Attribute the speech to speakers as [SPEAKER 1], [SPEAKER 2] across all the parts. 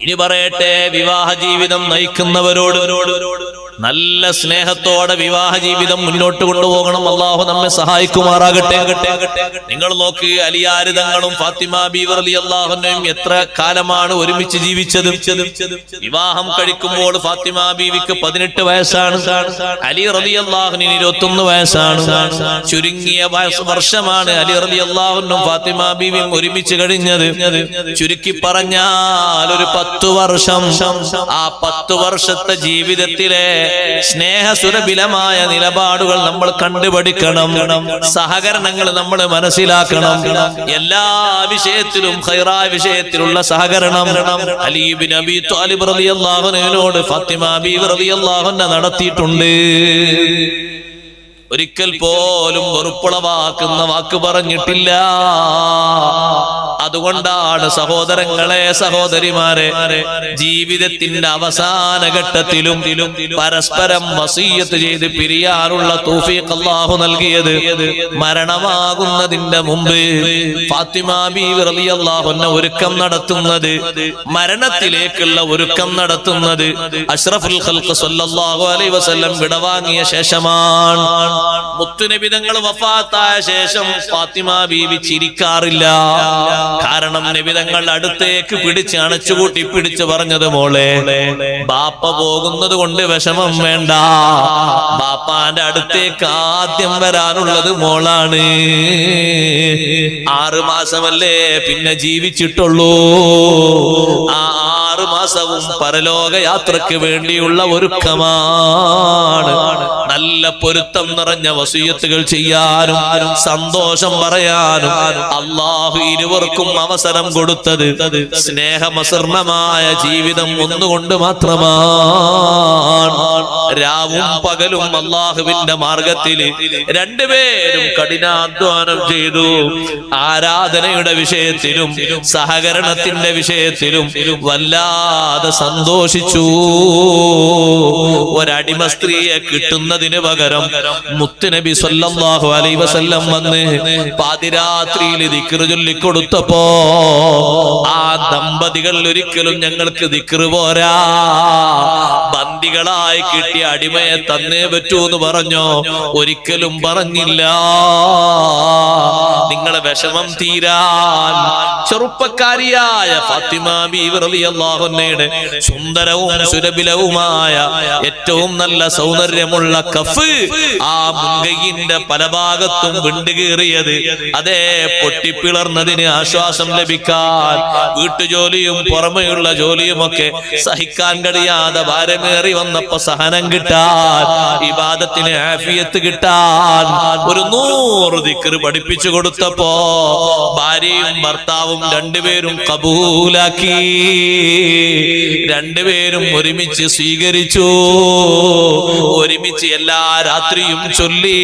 [SPEAKER 1] ഇനി പറയട്ടെ, വിവാഹ ജീവിതം നയിക്കുന്നവരോട് നല്ല സ്നേഹത്തോടെ വിവാഹ ജീവിതം മുന്നോട്ട് കൊണ്ടുപോകണം. അള്ളാഹു നമ്മെ സഹായിക്കുമാറാകട്ടെ. നിങ്ങൾ നോക്ക്, അലിയാര് തങ്ങളും ഫാത്തിമ ബീവി റളിയല്ലാഹു അൻഹയും എത്ര കാലമാണ് ഒരുമിച്ച് ജീവിച്ചത്. വിവാഹം കഴിക്കുമ്പോൾ ഫാത്തിമ ബീവിക്ക് 18 വയസ്സാണ്, അലി റളിയല്ലാഹു അൻഹു 21 വയസ്സാണ്. ചുരുങ്ങിയ വർഷമാണ് അലി റളിയല്ലാഹു അൻഹും ഫാത്തിമ ബീവിയും ഒരുമിച്ച് കഴിഞ്ഞത്. ചുരുക്കി പറഞ്ഞാൽ ഒരു 10 വർഷം. ആ 10 വർഷത്തെ ജീവിതത്തിലെ സ്നേഹസുരഭിലമായ നിലപാടുകൾ നമ്മൾ കണ്ടുപഠിക്കണം. സഹകരണങ്ങൾ നമ്മൾ മനസ്സിലാക്കണം. എല്ലാ വിഷയത്തിലും ഖൈറായ വിഷയത്തിലുള്ള സഹകരണം അലി ഇബ്നു അബീ ത്വാലിബ് റളിയല്ലാഹു അൻഹുവിനോട് ഫാത്തിമ ബീവി റളിയല്ലാഹു അൻഹ നടത്തിയിട്ടുണ്ട്. ഒരിക്കൽ പോലും വെറുപ്പുളവാക്കുന്ന വാക്ക് പറഞ്ഞിട്ടില്ല. അതുകൊണ്ടാണ് സഹോദരങ്ങളെ, സഹോദരിമാരെ, ജീവിതത്തിന്റെ അവസാന ഘട്ടത്തിലും പരസ്പരം വസിയ്യത്ത് ചെയ്ത് പിരിയാനുള്ള തൗഫീഖ് അല്ലാഹു നൽകിയത്. മരണമാകുന്നതിന്റെ മുമ്പ് ഫാത്തിമ ബീവി റളിയല്ലാഹു അൻഹ ഒരുക്കം നടത്തുന്നത്, മരണത്തിലേക്കുള്ള ഒരുക്കം നടത്തുന്നത് അഷ്റഫുൽ ഖൽഖ് സ്വല്ലല്ലാഹു അലൈഹി വസല്ലം വിടവാങ്ങിയ ശേഷമാണ്. മുത്തുനബി തങ്ങൾ വഫാത്തായ ശേഷം ഫാത്തിമ ബീവി ചിരിക്കാറില്ല. കാരണം നബി തങ്ങൾ അടുത്തേക്ക് പിടിച്ച് അണച്ചുകൂട്ടി പിടിച്ച് പറഞ്ഞത്, മോളെ, ബാപ്പ പോകുന്നത് കൊണ്ട് വിഷമം വേണ്ട. ബാപ്പാന്റെ അടുത്തേക്ക് ആദ്യം വരാനുള്ളത് മോളാണ്. 6 മാസമല്ലേ പിന്നെ ജീവിച്ചിട്ടുള്ളൂ. ആ 6 മാസവും പരലോക യാത്രക്ക് വേണ്ടിയുള്ള ഒരുക്കമാണ്. നല്ല പൊരുത്തം നിറഞ്ഞ വസിയ്യത്തുകൾ ചെയ്യാനും സന്തോഷം പറയാനും അല്ലാഹു ഇരുവർക്കും അവസരം കൊടുത്തത് സ്നേഹമസർണമായ ജീവിതം ഒന്നുകൊണ്ട് മാത്രമാണ്. രാവും പകലും അല്ലാഹുവിന്റെ മാർഗത്തിൽ രണ്ടുപേരും കഠിനാധ്വാനം ചെയ്തു. ആരാധനയുടെ വിഷയത്തിലും സഹകരണത്തിന്റെ വിഷയത്തിലും വല്ലാതെ സന്തോഷിച്ചു. ഒരടിമ സ്ത്രീയെ കിട്ടുന്നതിന് പകരം മുത്തുനബി സ്വല്ലല്ലാഹു അലൈഹി വസല്ലം വന്ന് പാതിരാത്രിയിൽ ദിക്ർ ചൊല്ലിക്കൊടുത്തപ്പോ ആ ദമ്പതികൾ ഒരിക്കലും ഞങ്ങൾക്ക് ദിക്ർ പോരാ, ബന്ദികളായി കിട്ടിയ അടിമയെ തന്നേ പറ്റൂ എന്ന് പറഞ്ഞോ? ഒരിക്കലും പറഞ്ഞില്ല. നിങ്ങളെ വിഷമം തീരാൻ ചെറുപ്പക്കാരിയായ ഫാത്തിമ ബീവി റളിയല്ലാഹു അൻഹയുടെ സുന്ദരവും സുരഭിലവുമായ ഏറ്റവും നല്ല സൗന്ദര്യമുള്ള കഫ്, ആ മുൻകൈയിന്റെ പല ഭാഗത്തും വിണ്ടുകീറിയത്, അതേ പൊട്ടിപ്പിളർന്നതിന് ആശ്വാസം ലഭിക്കാൻ, വീട്ടുജോലിയും പുറമെയുള്ള ജോലിയുമൊക്കെ സഹിക്കാൻ കഴിയാതെ ഭാരമേറി വന്നപ്പോ സഹനം കിട്ടാൻ, ഇബാദത്തിന് ആഫിയത്ത് കിട്ടാൻ ഒരു 100 ദിക്ർ പഠിപ്പിച്ചു കൊടുത്തപ്പോ ഭാര്യയും ഭർത്താവും രണ്ടുപേരും കബൂലാക്കി. രണ്ടുപേരും ഒരുമിച്ച് സ്വീകരിച്ചു. ഒരുമിച്ച് എല്ലാ രാത്രിയും ചൊല്ലി.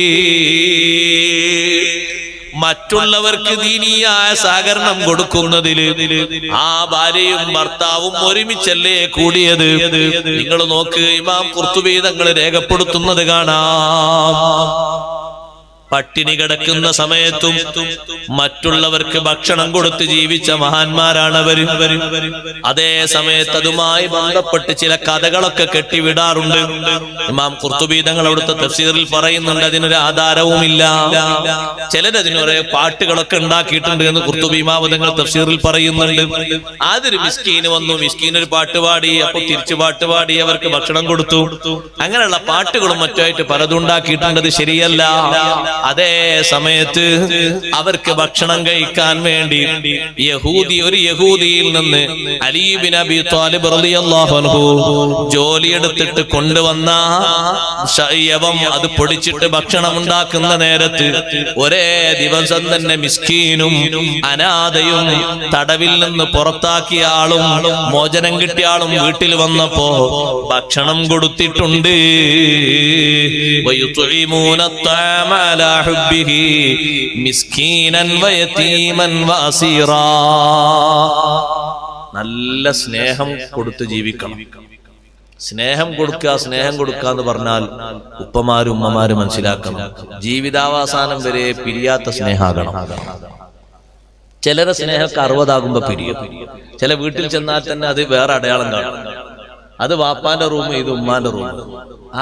[SPEAKER 1] മറ്റുള്ളവർക്ക് ദീനീയായ സഹകരണം കൊടുക്കുന്നതില് ആ ഭാര്യയും ഭർത്താവും ഒരുമിച്ചല്ലേ കൂടിയത്. നിങ്ങൾ നോക്ക്, ഇമാം ഖുർത്തുബി തങ്ങൾ രേഖപ്പെടുത്തുന്നത് കാണാം. പട്ടിണി കിടക്കുന്ന സമയത്തും മറ്റുള്ളവർക്ക് ഭക്ഷണം കൊടുത്ത് ജീവിച്ച മഹാന്മാരാണവർ. അതേ സമയത്ത് അതുമായി ബന്ധപ്പെട്ട് ചില കഥകളൊക്കെ കെട്ടിവിടാറുണ്ട്. ഇമാം ഖുർത്തുബി തങ്ങൾ അവിടുത്തെ തഫ്സീറിൽ പറയുന്നുണ്ട്, അതിനൊരു ആധാരവുമില്ല. ചിലരതിനൊരു പാട്ടുകളൊക്കെ ഉണ്ടാക്കിയിട്ടുണ്ട് എന്ന് ഖുർത്തുബി ഇമാം തങ്ങൾ തഫ്സീറിൽ പറയുന്നുണ്ട്. അതൊരു മിസ്കീന് വന്നു, മിസ്കീനൊരു പാട്ട് പാടി, അപ്പൊ തിരിച്ചു പാട്ട് പാടി അവർക്ക് ഭക്ഷണം കൊടുത്തു. അങ്ങനെയുള്ള പാട്ടുകളും മറ്റുമായിട്ട് പലതും ഉണ്ടാക്കിയിട്ടുണ്ട്. അത് ശരിയല്ല. അതേ സമയത്ത് അവർക്ക് ഭക്ഷണം കഴിക്കാൻ വേണ്ടി ഒരു യഹൂദിയിൽ നിന്ന് അലി ഇബ്നു അബീ ത്വാലിബ് റളിയല്ലാഹു അൻഹു ജോലിയെടുത്തിട്ട് കൊണ്ടുവന്ന ശൈവം അത് പൊടിച്ചിട്ട് ഭക്ഷണം ഉണ്ടാക്കുന്ന നേരത്ത് ഒരേ ദിവസം തന്നെ മിസ്കീനും അനാഥയും തടവിൽ നിന്ന് പുറത്താക്കിയ ആളും മോചനം കിട്ടിയ ആളും വീട്ടിൽ വന്നപ്പോ ഭക്ഷണം കൊടുത്തിട്ടുണ്ട്. നല്ല സ്നേഹം കൊടുത്ത് ജീവിക്കണം. സ്നേഹം കൊടുക്കുക, സ്നേഹം കൊടുക്കുക എന്ന് പറഞ്ഞാൽ ഉപ്പമാരും ഉമ്മമാരും മനസ്സിലാക്കണം, ജീവിതാവസാനം വരെ പിരിയാത്ത സ്നേഹാകണം. ചിലരെ സ്നേഹമൊക്കെ 60 ആകുമ്പോ പിരിയും. ചില വീട്ടിൽ ചെന്നാൽ തന്നെ അത് വേറെ അടയാളം കാണും. അത് വാപ്പാന്റെ റൂം, ഇത് ഉമ്മാന്റെ റൂം.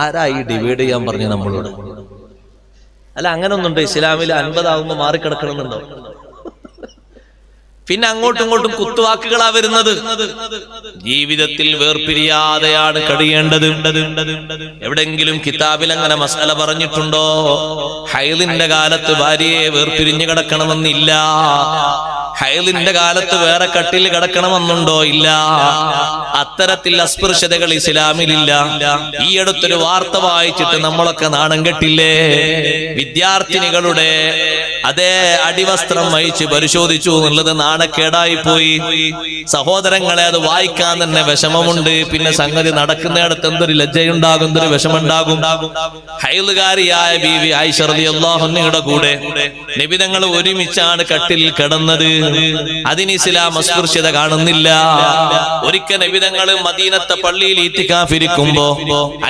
[SPEAKER 1] ആരാ ഈ ഡിവൈഡ് ചെയ്യാൻ പറഞ്ഞു നമ്മളോട്? അല്ല, അങ്ങനെ ഒന്നുണ്ട് ഇസ്ലാമിൽ? 50 ആകുമ്പോ മാറിക്കിടക്കണമെന്നുണ്ടോ? പിന്നെ അങ്ങോട്ടും ഇങ്ങോട്ടും കുത്തുവാക്കുകളാ വരുന്നത്. ജീവിതത്തിൽ വേർപിരിയാതെയാണ് കഴിയേണ്ടത്. എവിടെങ്കിലും കിതാബിൽ അങ്ങനെ മസല പറഞ്ഞിട്ടുണ്ടോ? ഹൈലിന്റെ കാലത്ത് ഭാര്യയെ വേർപിരിഞ്ഞു കിടക്കണമെന്നില്ല. ഹൈലിന്റെ കാലത്ത് വേറെ കട്ടിൽ കിടക്കണമെന്നുണ്ടോ? ഇല്ല. അത്തരത്തിൽ അസ്പൃശ്യതകൾ ഇസ്ലാമിലില്ല. ഈ അടുത്തൊരു വാർത്ത വായിച്ചിട്ട് നമ്മളൊക്കെ നാണം കെട്ടില്ലേ? വിദ്യാർത്ഥിനികളുടെ അതേ അടിവസ്ത്രം വഹിച്ച് പരിശോധിച്ചു എന്നുള്ളത് നാണക്കേടായി പോയി. സഹോദരങ്ങളെ, അത് വായിക്കാൻ തന്നെ വിഷമമുണ്ട്. പിന്നെ സംഗതി നടക്കുന്നിടത്ത് എന്തൊരു ലജ്ജയുണ്ടാകും, എന്തൊരു വിഷമുണ്ടാകും. ഹൈലുകാരിയായ ബീവി ആയിഷ റളിയല്ലാഹു അൻഹയുടെ കൂടെ നബി തങ്ങൾ ഒരുമിച്ചാണ് കട്ടിലിൽ കിടന്നത്. അതിന് ഇസ്ലാം അസ്പൃശ്യത കാണുന്നില്ല. ഒരിക്കൽ നബി തങ്ങൾ മദീനത്തെ പള്ളിയിൽ ഇത്തികാഫിരിക്കുമ്പോ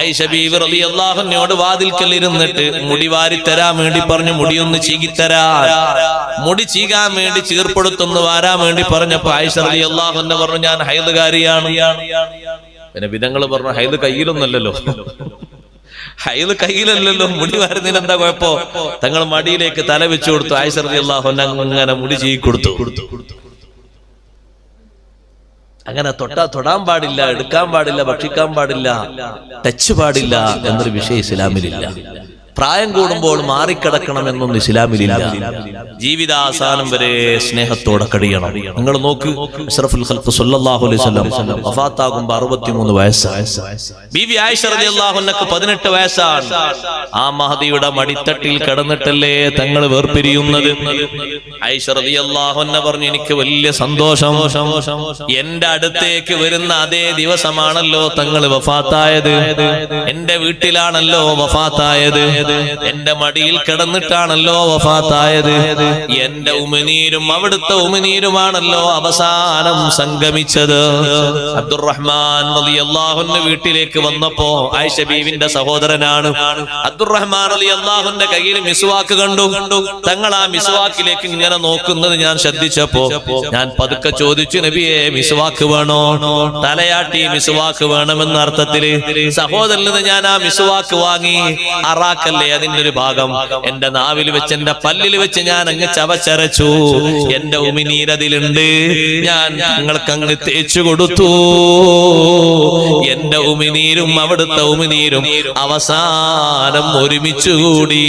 [SPEAKER 1] ആയിഷ ബീവി റളിയല്ലാഹു അൻഹയോട് വാതിൽക്കൽ ഇരുന്നിട്ട് മുടി വാരി തരാൻ വേണ്ടി പറഞ്ഞു. മുടിയൊന്ന് ചീകിത്തരാ, മുടി ചീകാൻ വേണ്ടി ചീർപ്പെടുത്തുന്നു വാരാൻ വേണ്ടി പറഞ്ഞപ്പോ ആയിഷ റളിയല്ലാഹു അൻഹ പറഞ്ഞു, ഞാൻ ഹൈലുകാരിയാണ്. പിന്നെ വിധങ്ങൾ പറഞ്ഞു, ഹൈല് കയ്യിലൊന്നല്ലല്ലോ, ഹൈല് കയ്യിലല്ലല്ലോ, മുടി വാരുന്നതിന് എന്താ കുഴപ്പോ? തങ്ങൾ മടിയിലേക്ക് തല വെച്ചു കൊടുത്തു. ആയിഷ റളിയല്ലാഹു അൻഹ അങ്ങനെ മുടി ചീകി കൊടുത്തു. അങ്ങനെ തൊടാൻ പാടില്ല, എടുക്കാൻ പാടില്ല, ഭക്ഷിക്കാൻ പാടില്ല, ടച്ച് പാടില്ല എന്നൊരു വിഷയം ഇസ്ലാമിലില്ല. പ്രായം കൂടുമ്പോൾ മാറിക്കിടക്കണമെന്നൊന്നും ഇസ്ലാമിലില്ല. ജീവിതാവസാനം വരെ സ്നേഹത്തോടെ കഴിയണം. നിങ്ങൾ നോക്ക്, അഷ്റഫുൽ ഖൽഖ് സല്ലല്ലാഹു അലൈഹി വസല്ലം വഫാത്താകുമ്പോൾ 63 വയസ്സാണ്. ബീവി ആയിഷ റളിയല്ലാഹു അൻഹക്ക് 18 വയസ്സാണ്. ആ മഹദിയുടെ മടിത്തട്ടിൽ കിടന്നിട്ടല്ലേ തങ്ങൾ വേർപിരിയുന്നത്. ആയിഷ റളിയല്ലാഹു അൻഹ പറഞ്ഞു, എനിക്ക് വലിയ സന്തോഷം, എന്റെ അടുത്തേക്ക് വരുന്ന അതേ ദിവസമാണല്ലോ തങ്ങൾ വഫാത്തായത്. എന്റെ വീട്ടിലാണല്ലോ വഫാത്തായത്. എന്റെ മടിയിൽ കിടന്നിട്ടാണല്ലോ വഫാത്തായത്. എന്റെ ഉമിനീരും അവിടുത്തെ ഉമിനീരുമാണല്ലോ അവസാനം സംഗമിച്ചത്. അബ്ദുറഹ്മാൻ റളിയല്ലാഹു അൻഹു വീട്ടിലേക്ക് വന്നപ്പോ, ആയിഷ ബീവിന്റെ സഹോദരനാണ്, അബ്ദുറഹ്മാൻ റളിയല്ലാഹു അൻഹുവിന്റെ കയ്യിൽ മിസ്വാക്ക് കണ്ടു. തങ്ങൾ ആ മിസ്വാക്കിലേക്ക് ഇങ്ങനെ നോക്കുന്നത് ഞാൻ ശ്രദ്ധിച്ചപ്പോ ഞാൻ പതുക്കെ ചോദിച്ചു, നബിയെ മിസ്വാക്ക് വേണോ? തലയാട്ടി മിസ്വാക്ക് വേണമെന്ന അർത്ഥത്തില് സഹോദരനിൽ നിന്ന് ഞാൻ ആ മിസ്വാക്ക് വാങ്ങി. അറാക്കല്ലേ അതിന്റെ ഒരു ഭാഗം എന്റെ നാവിൽ വെച്ച്, എന്റെ പല്ലിൽ വെച്ച് ഞാൻ അങ്ങ് ചവച്ചരച്ചു. എന്റെ ഉമിനീരതിലുണ്ട്. ഞാൻ നിങ്ങൾക്ക് അങ്ങ് തേച്ചു കൊടുത്തു. എന്റെ ഉമിനീരും അവിടുത്തെ ഉമിനീരും അവസാനം ഒരുമിച്ചുകൂടി.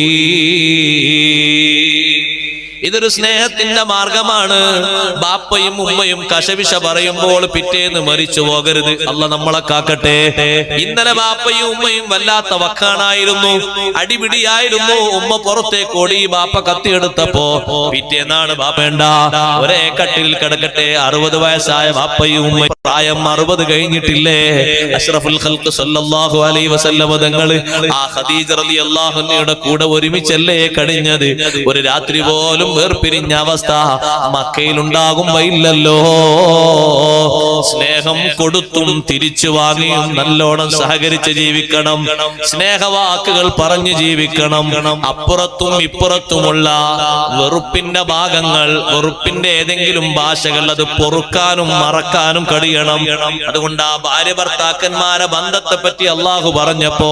[SPEAKER 1] ഇതൊരു സ്നേഹത്തിന്റെ മാർഗമാണ്. ബാപ്പയും ഉമ്മയും കശപിശ പറയുമ്പോൾ പിറ്റേന്ന് മരിച്ചു പോകരുത്. അല്ലാഹ് നമ്മളെ കാക്കട്ടെ. ഇന്നലെ ബാപ്പയും ഉമ്മയും വല്ലാത്ത വക്കാണായിരുന്നു, അടിപിടിയായിരുന്നു. ഉമ്മ പുറത്തേക്ക് ഓടി, ബാപ്പ കത്തിയെടുത്തപ്പോ പിറ്റേന്നാണ് ബാപ്പേണ്ട ഒരേ കട്ടിൽ കിടക്കട്ടെ. 60 വയസ്സായ ബാപ്പയും ഉമ്മയും, പ്രായം 60 കഴിഞ്ഞിട്ടില്ലേ? അഷ്റഫുൽ ഖൽഖ് സല്ലല്ലാഹു അലൈഹി വസല്ലം തങ്ങൾ ആ ഖദീജ റളിയല്ലാഹു അൻഹയുടെ കൂടെ ഒരുമിച്ചല്ലേ കഴിഞ്ഞത്. ഒരു രാത്രി പോലും വേർപിരിഞ്ഞ അവസ്ഥ മക്കയിലുണ്ടാകുമ്പോ ഇല്ലല്ലോ. സ്നേഹം കൊടുത്തും തിരിച്ചു വാങ്ങിയും നല്ലോണം സഹകരിച്ച് ജീവിക്കണം. സ്നേഹവാക്കുകൾ പറഞ്ഞു ജീവിക്കണം. അപ്പുറത്തും ഇപ്പുറത്തുമുള്ള വെറുപ്പിന്റെ ഭാഗങ്ങൾ, വെറുപ്പിന്റെ ഏതെങ്കിലും ഭാഷകൾ, അത് പൊറുക്കാനും മറക്കാനും കഴിയണം. അതുകൊണ്ട് ആ ഭാര്യ ഭർത്താക്കന്മാരെ ബന്ധത്തെ പറ്റി അള്ളാഹു പറഞ്ഞപ്പോ,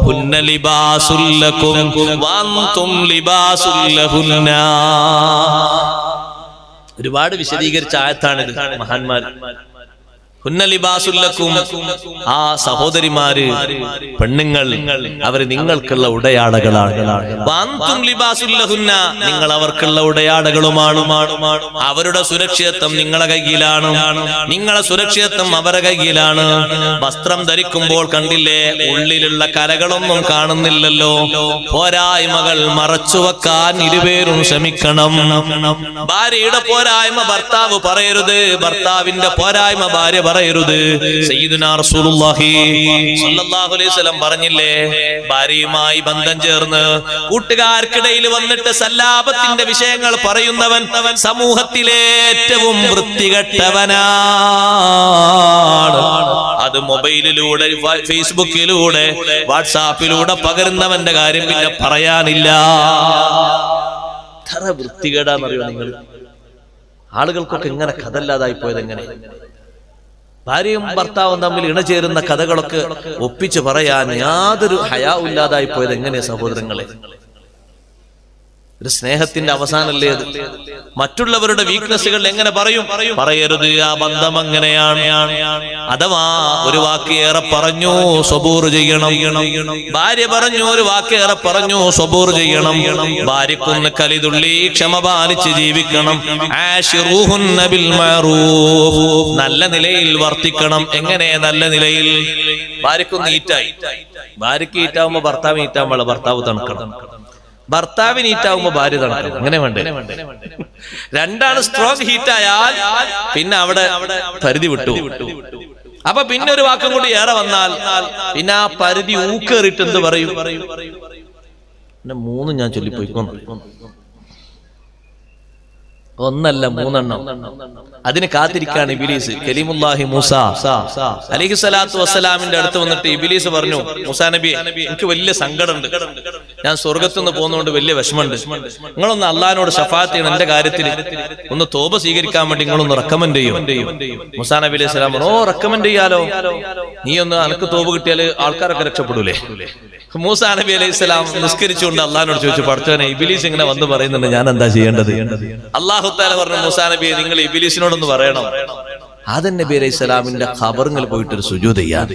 [SPEAKER 1] ഹുന്ന ലിബാസുൽ ലക്കും വഅൻതും ലിബാസുൽ ലഹുന്ന, ഒരുപാട് വിശദീകരിച്ച ആയത്താണിത്. മഹാന്മാർ ഹുന്ന ലിബാസുൽ ലക്കും, ആ സഹോദരിമാര്, പെണ്ണുങ്ങൾ, അവര് നിങ്ങൾക്കുള്ള ഉടയാടകളാണ്. വഅൻതും ലിബാസുൽ ലഹുന്ന, നിങ്ങൾ അവർക്കുള്ള ഉടയാടകളുമാണ്. അവരുടെ സുരക്ഷിതത്വം നിങ്ങളെ കയ്യിലാണ്, നിങ്ങളെ സുരക്ഷിതത്വം അവരുടെ കയ്യിലാണ്. വസ്ത്രം ധരിക്കുമ്പോൾ കണ്ടില്ലേ, ഉള്ളിലുള്ള കരകളൊന്നും കാണുന്നില്ലല്ലോ. പോരായ്മകൾ മറച്ചുവെക്കാൻ ഇരുവരും ശ്രമിക്കണം. ഭാര്യയുടെ പോരായ്മ ഭർത്താവ് പറയരുത്, ഭർത്താവിന്റെ പോരായ്മ ഭാര്യ പറയരുത്. സയ്യിദുനാ റസൂലുള്ളാഹി സ്വല്ലല്ലാഹു അലൈഹി വസല്ലം പറഞ്ഞില്ലേ, ഭാര്യയുമായി ബന്ധം ചേർന്ന് കൂട്ടുകാർക്കിടയിൽ വന്നിട്ട് സല്ലാപത്തിന്റെ വിഷയങ്ങൾ പറയുന്നവൻ സമൂഹത്തിലെ ഏറ്റവും വൃത്തികെട്ടവനാണ്. അത് മൊബൈലിലൂടെ, ഫേസ്ബുക്കിലൂടെ, വാട്സാപ്പിലൂടെ പകരുന്നവന്റെ കാര്യം പിന്നെ പറയാനില്ല. എത്ര വൃത്തികേടാന്നറിയോ നിങ്ങൾ? ആളുകൾക്കൊക്കെ ഇങ്ങനെ കഥ ഇല്ലാതായി പോയത് എങ്ങനെ? ഭാര്യയും ഭർത്താവും തമ്മിൽ ഇണചേരുന്ന കഥകളൊക്കെ ഒപ്പിച്ച് പറയാൻ യാതൊരു ഹയാ ഇല്ലാതായി പോയത് എങ്ങനെയാ സഹോദരങ്ങളെ? ഒരു സ്നേഹത്തിന്റെ അവസാനല്ലേ അത്? മറ്റുള്ളവരുടെ വീക്ക്നെസ്സുകൾ എങ്ങനെ പറയരുത്. ആ ബന്ധം അങ്ങനെയാണ്. അഥവാ ഒരു വാക്കേറെ പറഞ്ഞു സബൂർ ചെയ്യണം. ഭാര്യ പറഞ്ഞു ഒരു വാക്കേറെ പറഞ്ഞു സബൂർ ചെയ്യണം. ഭാര്യക്കൊന്ന് കലിതുള്ളി ക്ഷമ പാലിച്ച് ജീവിക്കണം. ആശിറൂഹുന്ന ബിൽ മഅറൂഫ്, നല്ല നിലയിൽ വർത്തിക്കണം. എങ്ങനെ നല്ല നിലയിൽ? ഭാര്യക്കൊന്ന് ഈറ്റായി, ഭാര്യക്ക് ഈറ്റാവുമ്പോ ഭർത്താവ് ഈറ്റാവുമ്പോൾ ഭർത്താവ് തണുക്കണം, ഭർത്താവിന് ഹീറ്റാവുമ്പോ ഭാര്യ തണുക്കണം. അങ്ങനെ വേണ്ടേ? രണ്ടാണ് സ്ട്രോങ് ഹീറ്റായാൽ പിന്നെ അവിടെ പരിധി വിട്ടു. അപ്പൊ പിന്നെ ഒരു വാക്കും കൂടി ഏറെ വന്നാൽ പിന്നെ ആ പരിധി ഊക്കേറിട്ട് എന്ത് പറയും? പിന്നെ മൂന്നും ഞാൻ ചൊല്ലിപ്പോയിക്കോന്നു. ഒന്നല്ല മൂന്നെണ്ണം. അതിന് കാത്തിരിക്കാണ് ഇബ്ലീസ്. കലീമുല്ലാഹി മൂസ അലൈഹി സ്വലാത്തു വസ്സലാമിന്റെ അടുത്ത് വന്നിട്ട് ഇബ്ലീസ് പറഞ്ഞു, മൂസാ നബി എനിക്ക് വലിയ സങ്കടമുണ്ട്, ഞാൻ സ്വർഗത്തുനിന്ന് പോകുന്നതുകൊണ്ട് വലിയ വിഷമമുണ്ട്, നിങ്ങളൊന്ന് അള്ളാഹിനോട് ശഫാഅത്ത് ചെയ്യണം, എന്റെ കാര്യത്തിൽ ഒന്ന് തോബ സ്വീകരിക്കാൻ വേണ്ടി നിങ്ങളൊന്ന് റെക്കമെൻഡ് ചെയ്യും. മൂസാ നബി അലൈഹി സ്വലാം പറഞ്ഞു, ഓ റെക്കമെൻഡ് ചെയ്യാലോ, നീ ഒന്ന് അനക്ക് തോബ് കിട്ടിയാല് ആൾക്കാരൊക്കെ രക്ഷപ്പെടൂലേ? മൂസാ നബി അലൈഹി സ്വലാം നിസ്കരിച്ചുകൊണ്ട് അള്ളാഹിനോട് ചോദിച്ചു, പഠിച്ചവനെ ഇബ്ലീസ് ഇങ്ങനെ വന്ന് പറയുന്നുണ്ട്, ഞാൻ എന്താ ചെയ്യേണ്ടത്? അള്ളാഹു തആല പറഞ്ഞു, മൂസാ നബിയെ നിങ്ങൾ ഇബ്ലീസിനോടൊന്ന് പറയണം, ആദം നബി അലൈഹി സ്വലാമിന്റെ ഖബറിൽ പോയിട്ട് ഒരു സുജൂദ് ചെയ്യാൻ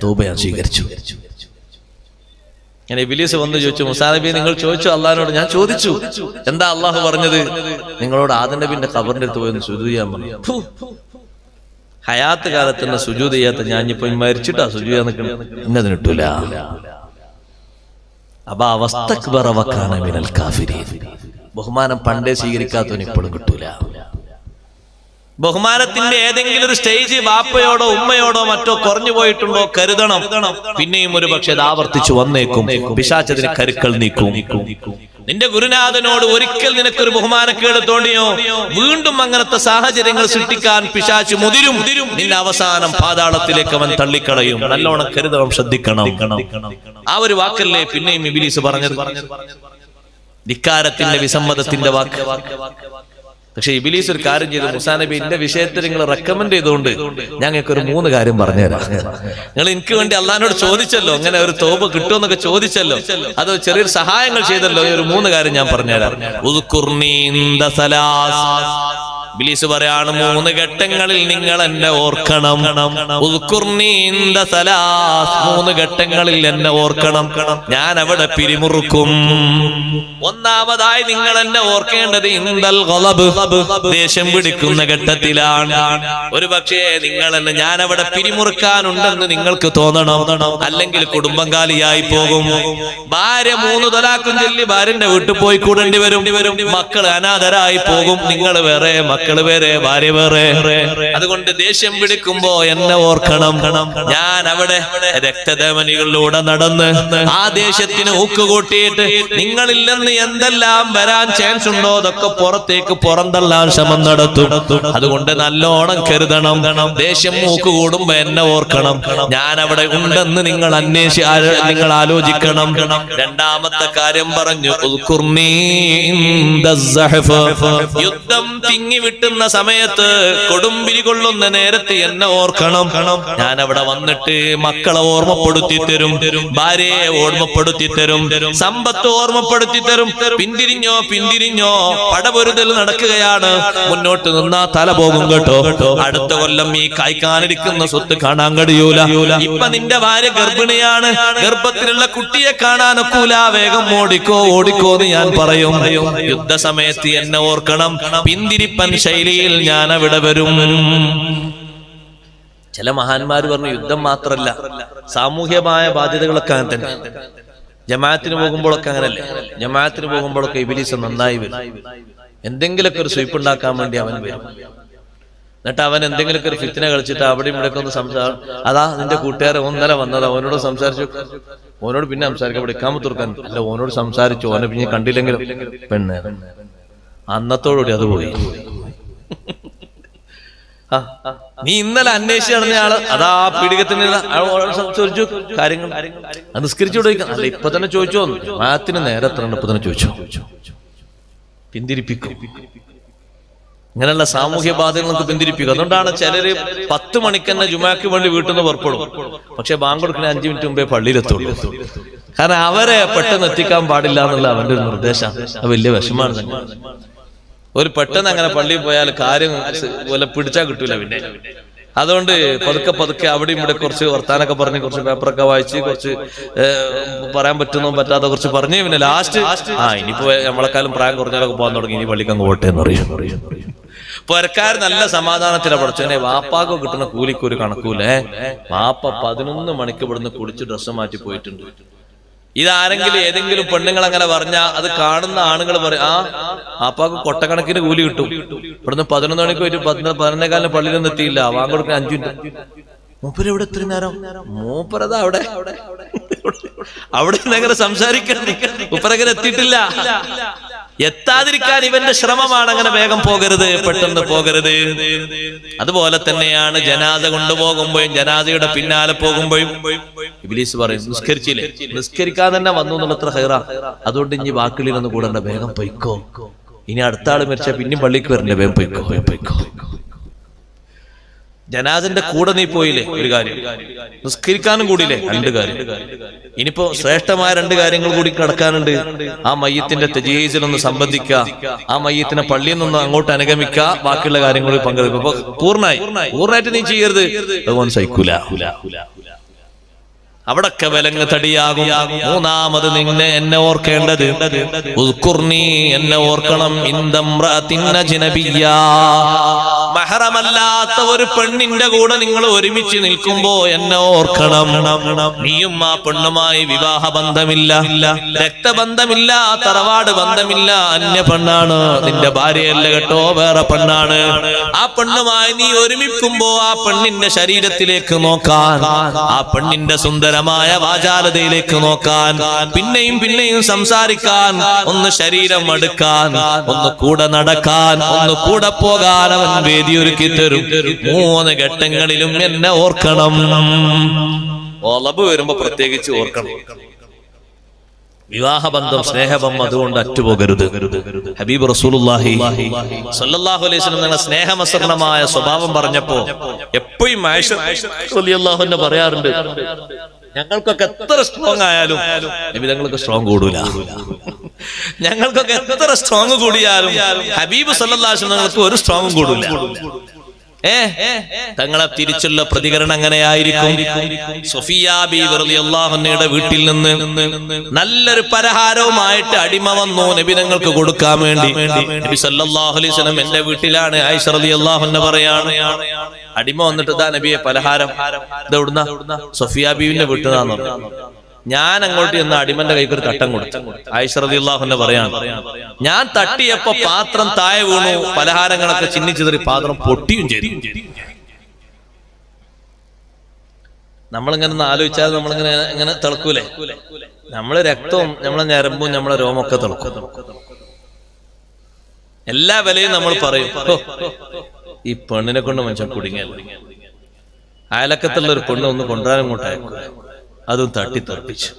[SPEAKER 1] തൗബ ഞാൻ സ്വീകരിച്ചു. ഞാൻ ഇബ്ലീസ് വന്ന് ചോദിച്ചു, മൂസാ നബി നിങ്ങൾ ചോദിച്ചു അള്ളാഹിനോട്? ഞാൻ ചോദിച്ചു. എന്താ അള്ളാഹു പറഞ്ഞത്? നിങ്ങളോട് ആദം നബിന്റെ ഖബറിന്റെ അടുത്ത് പോയി സുജൂദ് ചെയ്യാൻ പറഞ്ഞു. ഹയാത്ത് കാലത്ത് തന്നെ സുജൂദ് ചെയ്യാത്ത ഞാൻ ഇപ്പൊ മരിച്ചിട്ടാ സുജൂദ് ചെയ്യാൻ നിൽക്കണം, ഇന്നതിന് കിട്ടൂല. അപ്പൊ അവസ്തക്ബറ വകാന മിനൽ കാഫിരീൻ, ബഹുമാനം പണ്ടേ സ്വീകരിക്കാത്തവന് ഇപ്പോഴും കിട്ടൂല. ബഹുമാനത്തിന്റെ ഏതെങ്കിലും ഒരു സ്റ്റേജ് ബാപ്പയോടോ ഉമ്മയോടോ മറ്റോ കുറഞ്ഞു പോയിട്ടുണ്ടോ കരുതണം. പിന്നെയും ഒരു പക്ഷെ അത് ആവർത്തിച്ചു വന്നേക്കും. പിശാചതിന് കരുക്കൾ നീക്കും. നിന്റെ ഗുരുനാഥനോട് ഒരിക്കൽ നിനക്കൊരു ബഹുമാനക്കേട് തോന്നിയോ, വീണ്ടും അങ്ങനത്തെ സാഹചര്യങ്ങൾ സൃഷ്ടിക്കാൻ പിശാച് മുതിരും. നിന്റെ അവസാനം പാതാളത്തിലേക്ക് അവൻ തള്ളിക്കളയും. നല്ലോണം കരുതണം, ശ്രദ്ധിക്കണം. ആ ഒരു വാക്കല്ലേ പിന്നെയും ഇബ്ലീസ് പറഞ്ഞത്, ധിക്കാരത്തിന്റെ വിസമ്മതത്തിന്റെ വാക്ക്. പക്ഷെ ഇബ്ലീസ് ഒരു കാര്യം ചെയ്തു, മൂസാ നബി എന്റെ വിഷയത്തിൽ നിങ്ങൾ റെക്കമെൻഡ് ചെയ്തുകൊണ്ട് ഞങ്ങൾക്ക് ഒരു 3 കാര്യം പറഞ്ഞുതരാം. നിങ്ങൾ എനിക്ക് വേണ്ടി അള്ളാഹിനോട് ചോദിച്ചല്ലോ, അങ്ങനെ ഒരു തോപ കിട്ടുമെന്നൊക്കെ ചോദിച്ചല്ലോ, അത് ചെറിയൊരു സഹായങ്ങൾ ചെയ്തല്ലോ, ഒരു 3 കാര്യം ഞാൻ പറഞ്ഞുതരാം. ഇബ്ലീസ് പറയാണ്, 3 ഘട്ടങ്ങളിൽ നിങ്ങൾ എന്നെ ഓർക്കണം. 3 ഘട്ടങ്ങളിൽ എന്നെ ഓർക്കണം, ഞാൻ അവിടെ പിരിമുറുക്കും. ഒന്നാമതായി നിങ്ങൾ എന്നെ ഓർക്കേണ്ടത് ഇൻദൽ ഗളബ്, ദേഷ്യം പിടിക്കുന്ന ഘട്ടത്തിലാണ്. ഒരു പക്ഷേ നിങ്ങൾ എന്നെ ഞാൻ അവിടെ പിരിമുറുക്കാനുണ്ടെന്ന് നിങ്ങൾക്ക് തോന്നണം, അല്ലെങ്കിൽ കുടുംബം കാലിയായി പോകും. ഭാര്യ 3 തലാഖും ചൊല്ലി ഭാര്യന്റെ വീട്ടിൽ പോയി കൂടേണ്ടി വരും. മക്കൾ അനാഥരായി പോകും. നിങ്ങൾ വേറെ, മക്കള് വേറെ, ഭാര്യ വേറെ. അതുകൊണ്ട് ദേഷ്യം പിടിക്കുമ്പോ എന്നെ ഓർക്കണം. ഞാൻ അവിടെ രക്തധമനികളിലൂടെ നടന്ന് ആ ദേഷ്യത്തിന് ഊക്കുകൂട്ടിയിട്ട് നിങ്ങളില്ലെന്ന് എന്തെല്ലാം വരാൻ ചാൻസ് ഉണ്ടോ അതൊക്കെ പുറത്തേക്ക് പുറന്തള്ളാൻ ശ്രമം നടത്തും. അതുകൊണ്ട് നല്ലോണം കരുതണം. ദേഷ്യം മൂക്ക് കൂടുമ്പോ എന്നെ ഓർക്കണം. ഞാൻ അവിടെ ഉണ്ടെന്ന് നിങ്ങൾ നിങ്ങൾ ആലോചിക്കണം. രണ്ടാമത്തെ കാര്യം പറഞ്ഞു, യുദ്ധം തിങ്ങി വിട്ടുന്ന സമയത്ത്, കൊടുമ്പിരി കൊള്ളുന്ന നേരത്തെ എന്നെ ഓർക്കണം. ഞാൻ അവിടെ വന്നിട്ട് മക്കളെ ഓർമ്മപ്പെടുത്തി തരും, ഭാര്യയെ ഓർമ്മപ്പെടുത്തി തരും, സമ്പത്ത് ഓർമ്മപ്പെടുത്തി തരും. പിന്തിരിഞ്ഞോ പടപൊരുതൽ നടക്കുകയാണ്, മുന്നോട്ട് നിന്നാ തല പോകും കേട്ടോ. അടുത്ത കൊല്ലം ഈ കായ്ക്കാനിരിക്കുന്ന സ്വത്ത് കാണാൻ കഴിയൂല. ഇപ്പൊ നിന്റെ ഭാര്യ ഗർഭിണിയാണ്, ഗർഭത്തിലുള്ള കുട്ടിയെ കാണാനൊക്കൂല, വേഗം ഓടിക്കോ എന്ന് ഞാൻ പറയും. യുദ്ധസമയത്ത് എന്നെ ഓർക്കണം. പിന്തിരിപ്പൻ ശൈലിയിൽ ഞാൻ അവിടെ വരും. ചില മഹാന്മാര് പറഞ്ഞു, യുദ്ധം മാത്രല്ല, സാമൂഹ്യമായ ബാധ്യതകളൊക്കെ അങ്ങനെ തന്നെ. ജമാഅത്തിന് പോകുമ്പോഴൊക്കെ അങ്ങനല്ലേ? ജമാഅത്തിന് പോകുമ്പോഴൊക്കെ ഇബ്ലീസ് നന്നായി വരും. എന്തെങ്കിലുമൊക്കെ ഒരു സ്വീപ്പുണ്ടാക്കാൻ വേണ്ടി അവൻ വരും. എന്നിട്ട് അവൻ എന്തെങ്കിലുമൊക്കെ ഒരു ഫിത്തിന കളിച്ചിട്ട് അവിടെ ഇവിടെയൊക്കെ ഒന്ന് സംസാരം. അതാ നിന്റെ കൂട്ടുകാരൻ ഒന്നലെ വന്നത്, അവനോട് സംസാരിച്ചു, ഓനോട് പിന്നെ സംസാരിക്കാൻ ഇവിടെ ഇക്കാമത്തുർക്കാൻ അല്ല, ഓനോട് സംസാരിച്ചു, ഓനെ പിന്നെ കണ്ടില്ലെങ്കിലും പെണ്ണ്. അന്നത്തോടുകൂടി അത് പോയി. നീ ഇന്നലെ അന്വേഷിച്ച് നടന്ന ആള് അതാ പീഡികത്തിന് ചോദിച്ചു കാര്യങ്ങൾ നിസ്കരിച്ചു ചോദിക്കാം. അല്ല ഇപ്പൊ തന്നെ ചോദിച്ചോ, മാത്തിന് നേരെ എത്ര ഇപ്പൊ തന്നെ ചോദിച്ചോ. പിന്തിരിപ്പിക്കും. ഇങ്ങനെയുള്ള സാമൂഹ്യ ബാധ്യതകൾക്ക് പിന്തിരിപ്പിക്കുക. അതുകൊണ്ടാണ് ചിലര് 10 മണിക്ക് തന്നെ ജുമാക്ക് വേണ്ടി വീട്ടിൽ നിന്ന് പുറപ്പെടും, പക്ഷെ ബാങ്ക് കൊടുക്കുന്ന 5 മിനിറ്റ് മുമ്പേ പള്ളിയിലെത്തുള്ളൂ. കാരണം അവരെ പെട്ടെന്ന് എത്തിക്കാൻ പാടില്ല എന്നുള്ള അവന്റെ ഒരു നിർദ്ദേശം. അത് വലിയ വിഷമാണ് തന്നെ. ഒരു പെട്ടെന്ന് അങ്ങനെ പള്ളിയിൽ പോയാൽ കാര്യം പോലെ പിടിച്ചാൽ കിട്ടൂല പിന്നെ. അതുകൊണ്ട് പതുക്കെ അവിടെയും ഇവിടെ കുറച്ച് വർത്താനൊക്കെ പറഞ്ഞ് കുറച്ച് പേപ്പറൊക്കെ വായിച്ച് കുറച്ച് പറയാൻ പറ്റുന്നോ പറ്റാത്ത കുറച്ച് പറഞ്ഞ് പിന്നെ ലാസ്റ്റ് ഇനിയിപ്പോ നമ്മളെക്കാളും പ്രായം കുറഞ്ഞവരൊക്കെ പോകാൻ തുടങ്ങി, ഇനി പള്ളിക്ക് അങ്ങ് പോട്ടെ എന്ന് പറയും. പുരക്കാർ നല്ല സമാധാനത്തിലാണ് പഠിച്ചോനെ. വാപ്പാക്ക് കിട്ടുന്ന കൂലിക്ക് ഒരു കണക്കൂലേ. വാപ്പ 11 മണിക്ക് ഇവിടുന്ന് കുളിച്ച് ഡ്രസ്സ് മാറ്റി പോയിട്ടുണ്ട്. ഇതാരെങ്കിലും ഏതെങ്കിലും പെണ്ണുങ്ങൾ അങ്ങനെ പറഞ്ഞാൽ അത് കാണുന്ന ആണുങ്ങൾ പറയും, വാപ്പാക്ക് കൊട്ടക്കണക്കിന് കൂലി കിട്ടും. ഇവിടുന്ന് 11 മണിക്ക് പോയിട്ട് 11:15 പള്ളിയിലൊന്നും എത്തിയില്ല, വാങ്ങ കൊടുക്കാൻ 5 മിനിറ്റ്. മൂപ്പര് എവിടെ ഇത്രയും നേരം? മൂപ്പരതാ അവിടെ എങ്ങനെ സംസാരിക്കണം? മൂപ്പരങ്ങനെ എത്തിയിട്ടില്ല. എത്താതിരിക്കാൻ ഇവന്റെ ശ്രമമാണ്. അങ്ങനെ വേഗം പോകരുത്, പെട്ടെന്ന് പോകരുത്. അതുപോലെ തന്നെയാണ് ജനാസ കൊണ്ടുപോകുമ്പോഴും ജനാസയുടെ പിന്നാലെ പോകുമ്പോഴും ഇബ്ലീസ് പറയും, നിസ്കരിച്ചില്ലേ, നിസ്കരിക്കാൻ തന്നെ വന്നു എന്നുള്ളത്ര ഹൈറാ, അതുകൊണ്ട് ഇനി വാക്കിലൊന്നും കൂടണ്ട, വേഗം പൊയ്ക്കോ. ഇനി അടുത്ത ആള് മരിച്ചാൽ പിന്നെയും പള്ളിക്ക് വരണ്ടേ, വേഗം പൊയ്ക്കോ. ജനാസിന്റെ കൂടെ നീ പോയില്ലേ, ഒരു കാര്യം. നിസ്കരിക്കാനും കൂടിയില്ലേ, 2 കാര്യം. ഇനിയിപ്പോ ശ്രേഷ്ഠമായ 2 കാര്യങ്ങൾ കൂടി കിടക്കാനുണ്ട്. ആ മയ്യത്തിന്റെ തജീസിലൊന്ന് സംബന്ധിക്കുക, ആ മയ്യത്തിനെ പള്ളിയിൽ നിന്ന് അങ്ങോട്ട് അനുഗമിക്കുക, ബാക്കിയുള്ള കാര്യങ്ങളിൽ പങ്കെടുക്കുക. അപ്പൊ പൂർണ്ണമായിട്ട് നീ ചെയ്യരുത്, അതുകൊണ്ട് സഹിക്കൂല. അവിടൊക്കെ വിലങ്ങ് തടിയാകും. മൂന്നാമത് എന്നെ ഓർക്കേണ്ടത്, എന്നെ ഓർക്കണം. മഹറമല്ലാത്ത ഒരു പെണ്ണിന്റെ കൂടെ നിങ്ങൾ ഒരുമിച്ച് നിൽക്കുമ്പോ എന്നെ ഓർക്കണം. നീയും ആ പെണ്ണുമായി വിവാഹ ബന്ധമില്ല, രക്തബന്ധമില്ല, തറവാട് ബന്ധമില്ല, അന്യ പെണ്ണാണ്, നിന്റെ ഭാര്യയല്ല കേട്ടോ, വേറെ പെണ്ണാണ്. ആ പെണ്ണുമായി നീ ഒരുമിക്കുമ്പോ ആ പെണ്ണിന്റെ ശരീരത്തിലേക്ക് നോക്കാൻ, ആ പെണ്ണിന്റെ സുന്ദരമായ വാചാലതയിലേക്ക് നോക്കാൻ, പിന്നെയും സംസാരിക്കാൻ, ഒന്ന് ശരീരം അടുക്കാൻ, ഒന്ന് കൂടെ നടക്കാൻ, ഒന്ന് കൂടെ പോകാൻ അവൻ വേദിയൊരുക്കി തരും. 3 ഘട്ടങ്ങളിലും എന്നെ ഓർക്കണം. ഒളബ് വരുമ്പോ പ്രത്യേകിച്ച് ഓർക്കണം. വിവാഹബന്ധം, സ്നേഹബന്ധം അതുകൊണ്ട് അറ്റുപോകരുത്. ഹബീബ് റസൂലുള്ളാഹി സ്വല്ലല്ലാഹു അലൈഹി വസല്ലം തങ്ങളുടെ സ്നേഹമസൃണമായ സ്വഭാവം പറഞ്ഞപ്പോ എപ്പോഴും ആയിഷ റളിയല്ലാഹു അൻഹ പറയാറുണ്ട്, ഞങ്ങൾക്കൊക്കെ എത്ര സ്ട്രോങ് ആയാലും നബി തങ്ങൾക്ക് സ്ട്രോങ് കൂടൂല. ഞങ്ങൾക്കൊക്കെ എത്ര സ്ട്രോങ് കൂടിയാലും ഹബീബ് സല്ലല്ലാഹു അലൈഹി വസല്ലം തങ്ങൾക്ക് ഒരു സ്ട്രോങ്ങും കൂടൂല. തങ്ങളെ തിരിച്ചുള്ള പ്രതികരണം അങ്ങനെയായിരിക്കും. സഫിയ ബീവി റളിയല്ലാഹു അൻഹയുടെ വീട്ടിൽ നിന്ന് നല്ലൊരു പലഹാരവുമായിട്ട് അടിമ വന്നു നബി തങ്ങൾക്ക് കൊടുക്കാൻ വേണ്ടി. നബി സല്ലല്ലാഹു അലൈഹി വസല്ലം എന്റെ വീട്ടിലാണ്. ആയിഷ റളിയല്ലാഹു അൻഹ പറയാണ്, അടിമ വന്നിട്ട് ദാ നബിയെ പലഹാരം. ഇതെവിടുന്ന? സഫിയ ബീവിന്റെ വീട്ടിൽ നിന്നാന്ന് പറഞ്ഞു. ഞാൻ അങ്ങോട്ട് ചെന്ന് അടിമന്റെ കൈക്ക് ഒരു തട്ടം കൊടുത്തു. ആയിഷ റളിയല്ലാഹു അൻഹ പറയാണ്, ഞാൻ തട്ടിയപ്പോ പാത്രം താഴെ വീണു, പലഹാരങ്ങളൊക്കെ ചിന്നിച്ചിതറി, പാത്രം പൊട്ടിയും ചെയ്തു. നമ്മളിങ്ങനെ ആലോചിച്ചാൽ നമ്മളിങ്ങനെ തിളക്കൂലേ? നമ്മളെ രക്തവും നമ്മളെ ഞരമ്പും നമ്മളെ രോമൊക്കെ തിളക്കും. എല്ലാ വിലയും നമ്മൾ പറയും, ഈ പെണ്ണിനെ കൊണ്ട് മനുഷ്യൻ കുടുങ്ങിയല്ല. അയലക്കത്തുള്ള ഒരു പെണ്ണ് ഒന്ന് കൊണ്ടുവരാനും ഇങ്ങോട്ട് അയക്കുക, അതും തട്ടിത്തെറിപ്പിച്ചു.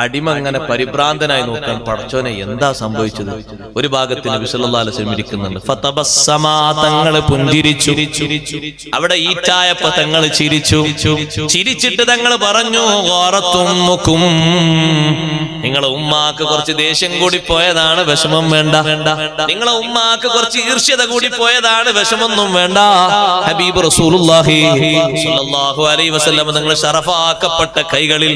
[SPEAKER 1] അടിമ അങ്ങനെ പരിഭ്രാന്തനായി നോക്കാൻ, പടച്ചോനെ എന്താ സംഭവിച്ചത്? ഒരു ഭാഗത്ത് നബി സല്ലല്ലാഹു അലൈഹി വസല്ലം ഇരിക്കുന്നുണ്ട്. ഫതബസ്സമ, തങ്ങൾ പുഞ്ചിരിച്ചു. അവിടെ ഈറ്റായപ്പോ തങ്ങൾ ചിരിച്ചു. ചിരിച്ചിട്ട് തങ്ങൾ പറഞ്ഞു, ഖറത്തുമ്മുക്കും, നിങ്ങളെ ഉമ്മാക്ക് കുറച്ച് ദേഷ്യം കൂടി പോയതാണ്, വിഷമം വേണ്ട. നിങ്ങളെ ഉമ്മാക്ക് കുറച്ച് ഈർഷ്യത കൂടി പോയതാണ്, വിഷമൊന്നും വേണ്ട. ഹബീബ് റസൂലുള്ളാഹി സ്വല്ലല്ലാഹു അലൈഹി വസല്ലം തങ്ങൾ ശറഫാക്കപ്പെട്ട കൈകളിൽ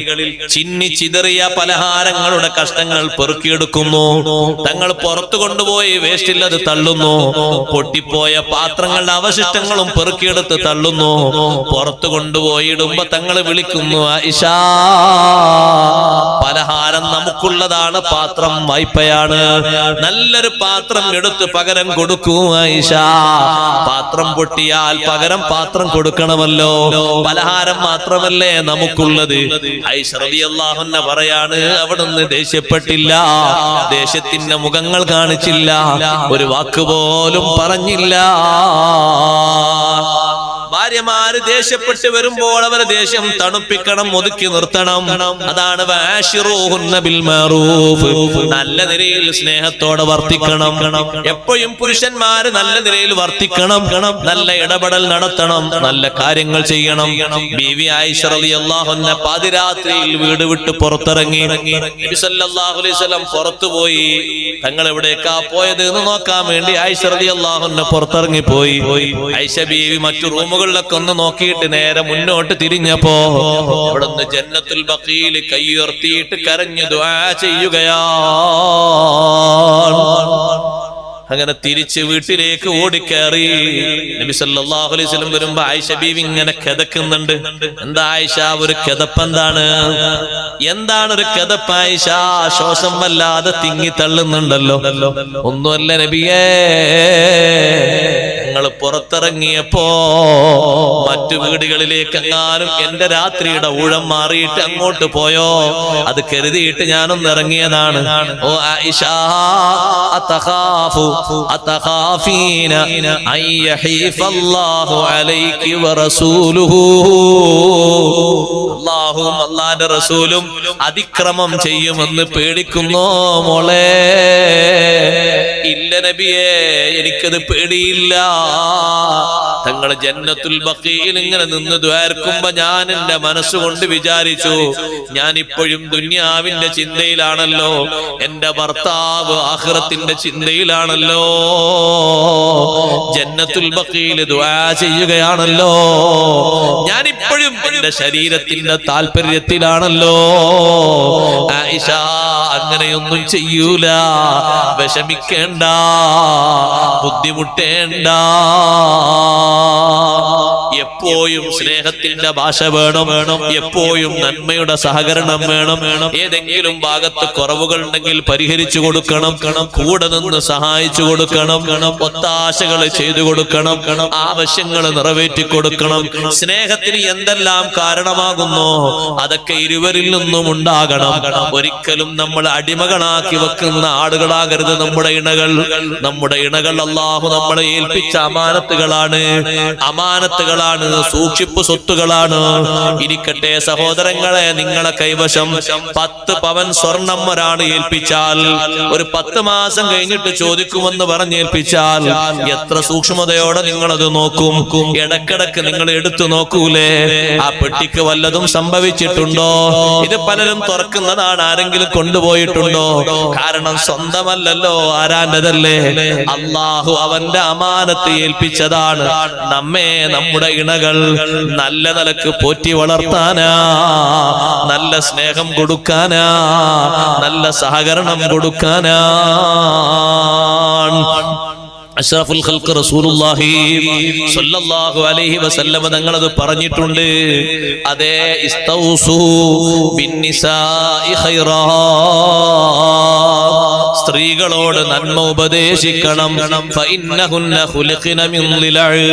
[SPEAKER 1] ചിന്നി ചിതറിയ പലഹാരങ്ങളുടെ കഷ്ണങ്ങൾ പെറുക്കിയെടുക്കുന്നു. തങ്ങൾ പുറത്തു കൊണ്ടുപോയി വേസ്റ്റിൽ അത് തള്ളുന്നു. പൊട്ടിപ്പോയ പാത്രങ്ങളുടെ അവശിഷ്ടങ്ങളും പെറുക്കിയെടുത്ത് തള്ളുന്നു. പുറത്തു കൊണ്ടുപോയി ഇടുമ്പോ തങ്ങൾ വിളിക്കുന്നു, ആയിഷ, പലഹാരം നമുക്കുള്ളതാണ്, പാത്രം വായ്പയാണ്. നല്ലൊരു പാത്രം എടുത്ത് പകരം കൊടുക്കൂ ആയിഷ. പാത്രം പൊട്ടിയാൽ പകരം പാത്രം കൊടുക്കണമല്ലോ, പലഹാരം മാത്രമല്ലേ നമുക്കുള്ളത്. ആയിഷ റളിയല്ലാഹു അൻഹ പറയാ, അവിടുന്ന് ദേഷ്യപ്പെട്ടില്ല, ദേഷ്യത്തിന്റെ മുഖങ്ങൾ കാണിച്ചില്ല, ഒരു വാക്ക് പോലും പറഞ്ഞില്ല. ഭാര്യമാര് ദേഷ്യപ്പെട്ട് വരുമ്പോൾ അവരെ ദേഷ്യം തണുപ്പിക്കണം, ഒതുക്കി നിർത്തണം. അതാണ് വഅശിറൂഹുന്ന ബിൽ മഅറൂഫ്. നല്ല നിലയിൽ സ്നേഹത്തോടെ വർത്തിക്കണം. എപ്പോഴും പുരുഷന്മാര് നല്ല നിലയിൽ വർത്തിക്കണം, നല്ല ഇടപെടൽ നടത്തണം, നല്ല കാര്യങ്ങൾ ചെയ്യണം. ബീവി ആയിഷ റളിയല്ലാഹു അൻഹ പാതിരാത്രിയിൽ വീട് വിട്ട് പുറത്തിറങ്ങി. നബി സല്ലല്ലാഹു അലൈഹി വസല്ലം പുറത്തുപോയി. തങ്ങൾ എവിടേക്കാ പോയത് എന്ന് നോക്കാൻ വേണ്ടി ആയിഷ റളിയല്ലാഹു അൻഹ പുറത്തിറങ്ങി പോയി. ആയിഷ ബീവി മറ്റു റൂമുകളിലൊക്കെ ഒന്ന് നോക്കിയിട്ട് നേരെ മുന്നോട്ട് തിരിഞ്ഞപ്പോ അവിടുന്ന് ജന്നത്തുൽ ബഖീൽ കൈയുയർത്തിയിട്ട് കരഞ്ഞു ദുആ ചെയ്യുകയാണ്. അങ്ങനെ തിരിച്ച് വീട്ടിലേക്ക് ഓടിക്കയറി. നബി സല്ലല്ലാഹു അലൈഹി വസല്ലം വരുമ്പോ ആയിഷ ബീവി ഇങ്ങനെ കിതക്കുന്നുണ്ട്. എന്താ ആയിഷ, ഒരു കിതപ്പെന്താണ്? എന്താണ് ഒരു കിതപ്പ് ആയിഷ? ശ്വാസം വല്ലാതെ തിങ്ങി തള്ളുന്നുണ്ടല്ലോ. ഒന്നുമല്ല നബിയേ, ഞങ്ങൾ പുറത്തിറങ്ങിയപ്പോ മറ്റു വീടുകളിലേക്ക് എങ്ങാനും എന്റെ രാത്രിയുടെ ഊഴം മാറിയിട്ട് അങ്ങോട്ട് പോയോ അത് കരുതിയിട്ട് ഞാനൊന്ന് ഇറങ്ങിയതാണ്. ഓ ആയിഷ, അത്തഖാഫീന അൻ യഹീഫല്ലാഹു അലൈകി വറസൂലുഹു. അല്ലാഹുവും അല്ലാഹുവിന്റെ റസൂലും അതിക്രമം ചെയ്യുമെന്ന് പേടിക്കുന്നോ മോളെ? ഇല്ല നബിയേ, എനിക്കത് പേടിയില്ല. തങ്ങൾ ജന്നത്തുൽ ബഖീൽ ഇങ്ങനെ നിന്ന് ദ്വാർക്കുമ്പോ ഞാൻ എന്റെ മനസ്സുകൊണ്ട് വിചാരിച്ചു, ഞാൻ ഇപ്പോഴും ദുനിയാവിന്റെ ചിന്തയിലാണല്ലോ, എന്റെ ഭർത്താവ് ആഖിറത്തിന്റെ ചിന്തയിലാണല്ലോ, ജന്നത്തുൽ ബഖീൽ ദുആ ചെയ്യുകയാണല്ലോ, ഞാൻ ഇപ്പോഴും എന്റെ ശരീരത്തിന്റെ താല്പര്യത്തിലാണല്ലോ. ആയിഷ, അങ്ങനെയൊന്നും ചെയ്യൂല, വിഷമിക്കേണ്ട, ബുദ്ധിമുട്ടേണ്ട. എപ്പോഴും സ്നേഹത്തിന്റെ ഭാഷ വേണം, എപ്പോഴും നന്മയുടെ സഹകരണം വേണം. ഏതെങ്കിലും ഭാഗത്ത് കുറവുകൾ ഉണ്ടെങ്കിൽ പരിഹരിച്ചു കൊടുക്കണം, കൂടെ നിന്ന് സഹായിച്ചു കൊടുക്കണം, ഒത്താശകൾ ചെയ്തു കൊടുക്കണം, ആവശ്യങ്ങൾ നിറവേറ്റി കൊടുക്കണം. സ്നേഹത്തിന് എന്തെല്ലാം കാരണമാകുന്നോ അതൊക്കെ ഇരുവരിൽ നിന്നും ഉണ്ടാകണം. ഒരിക്കലും നമ്മൾ അടിമകളാക്കി വെക്കുന്ന ആളുകളാകരുത് നമ്മുടെ ഇണകൾ. നമ്മുടെ ഇണകൾ അല്ലാഹു നമ്മളെ ഏൽപ്പിച്ച അമാനത്തുകളാണ്, സൂക്ഷിപ്പ് സ്വത്തുകളാണ്. ഇരിക്കട്ടെ സഹോദരങ്ങളെ, നിങ്ങളെ കൈവശം 10 പവൻ സ്വർണം ഒരാൾ ഏൽപ്പിച്ചാൽ, ഒരു 10 മാസം കഴിഞ്ഞിട്ട് ചോദിക്കുമെന്ന് പറഞ്ഞേൽപ്പിച്ചാൽ എത്ര സൂക്ഷ്മതയോടെ നിങ്ങളത് നോക്കും. ഇടക്കിടക്ക് നിങ്ങൾ എടുത്തു നോക്കൂലേ, ആ പെട്ടിക്ക് വല്ലതും സംഭവിച്ചിട്ടുണ്ടോ? ഇത് പലരും തുറക്കുന്നതാണ്, ആരെങ്കിലും കൊണ്ടുപോയിട്ടുണ്ടോ? കാരണം സ്വന്തമല്ലല്ലോ, ആരാന്റെതല്ലേ? അല്ലാഹു അവന്റെ അമാനത്ത് ഏൽപ്പിച്ചതാണ്. നമ്മെ നമ്മുടെ ഇണകൾ നല്ല നിലക്ക് പോറ്റി വളർത്താനാ, നല്ല സ്നേഹം കൊടുക്കാനാ, നല്ല സഹകരണം കൊടുക്കാനാ. അഷ്റഫുൽ ഖൽഖ് റസൂലുള്ളാഹി സ്വല്ലല്ലാഹു അലൈഹി വസല്ലം തങ്ങളത് പറഞ്ഞിട്ടുണ്ട്. അതേ, ഇസ്തൗസു ബിന്നിസാഇ ഖൈറാ, സ്ത്രീകളോട് നന്മ ഉപദേശിക്കണം. ഫഇന്നഹുന്ന ഖുലിഖന മിൻ ളിലഅ്,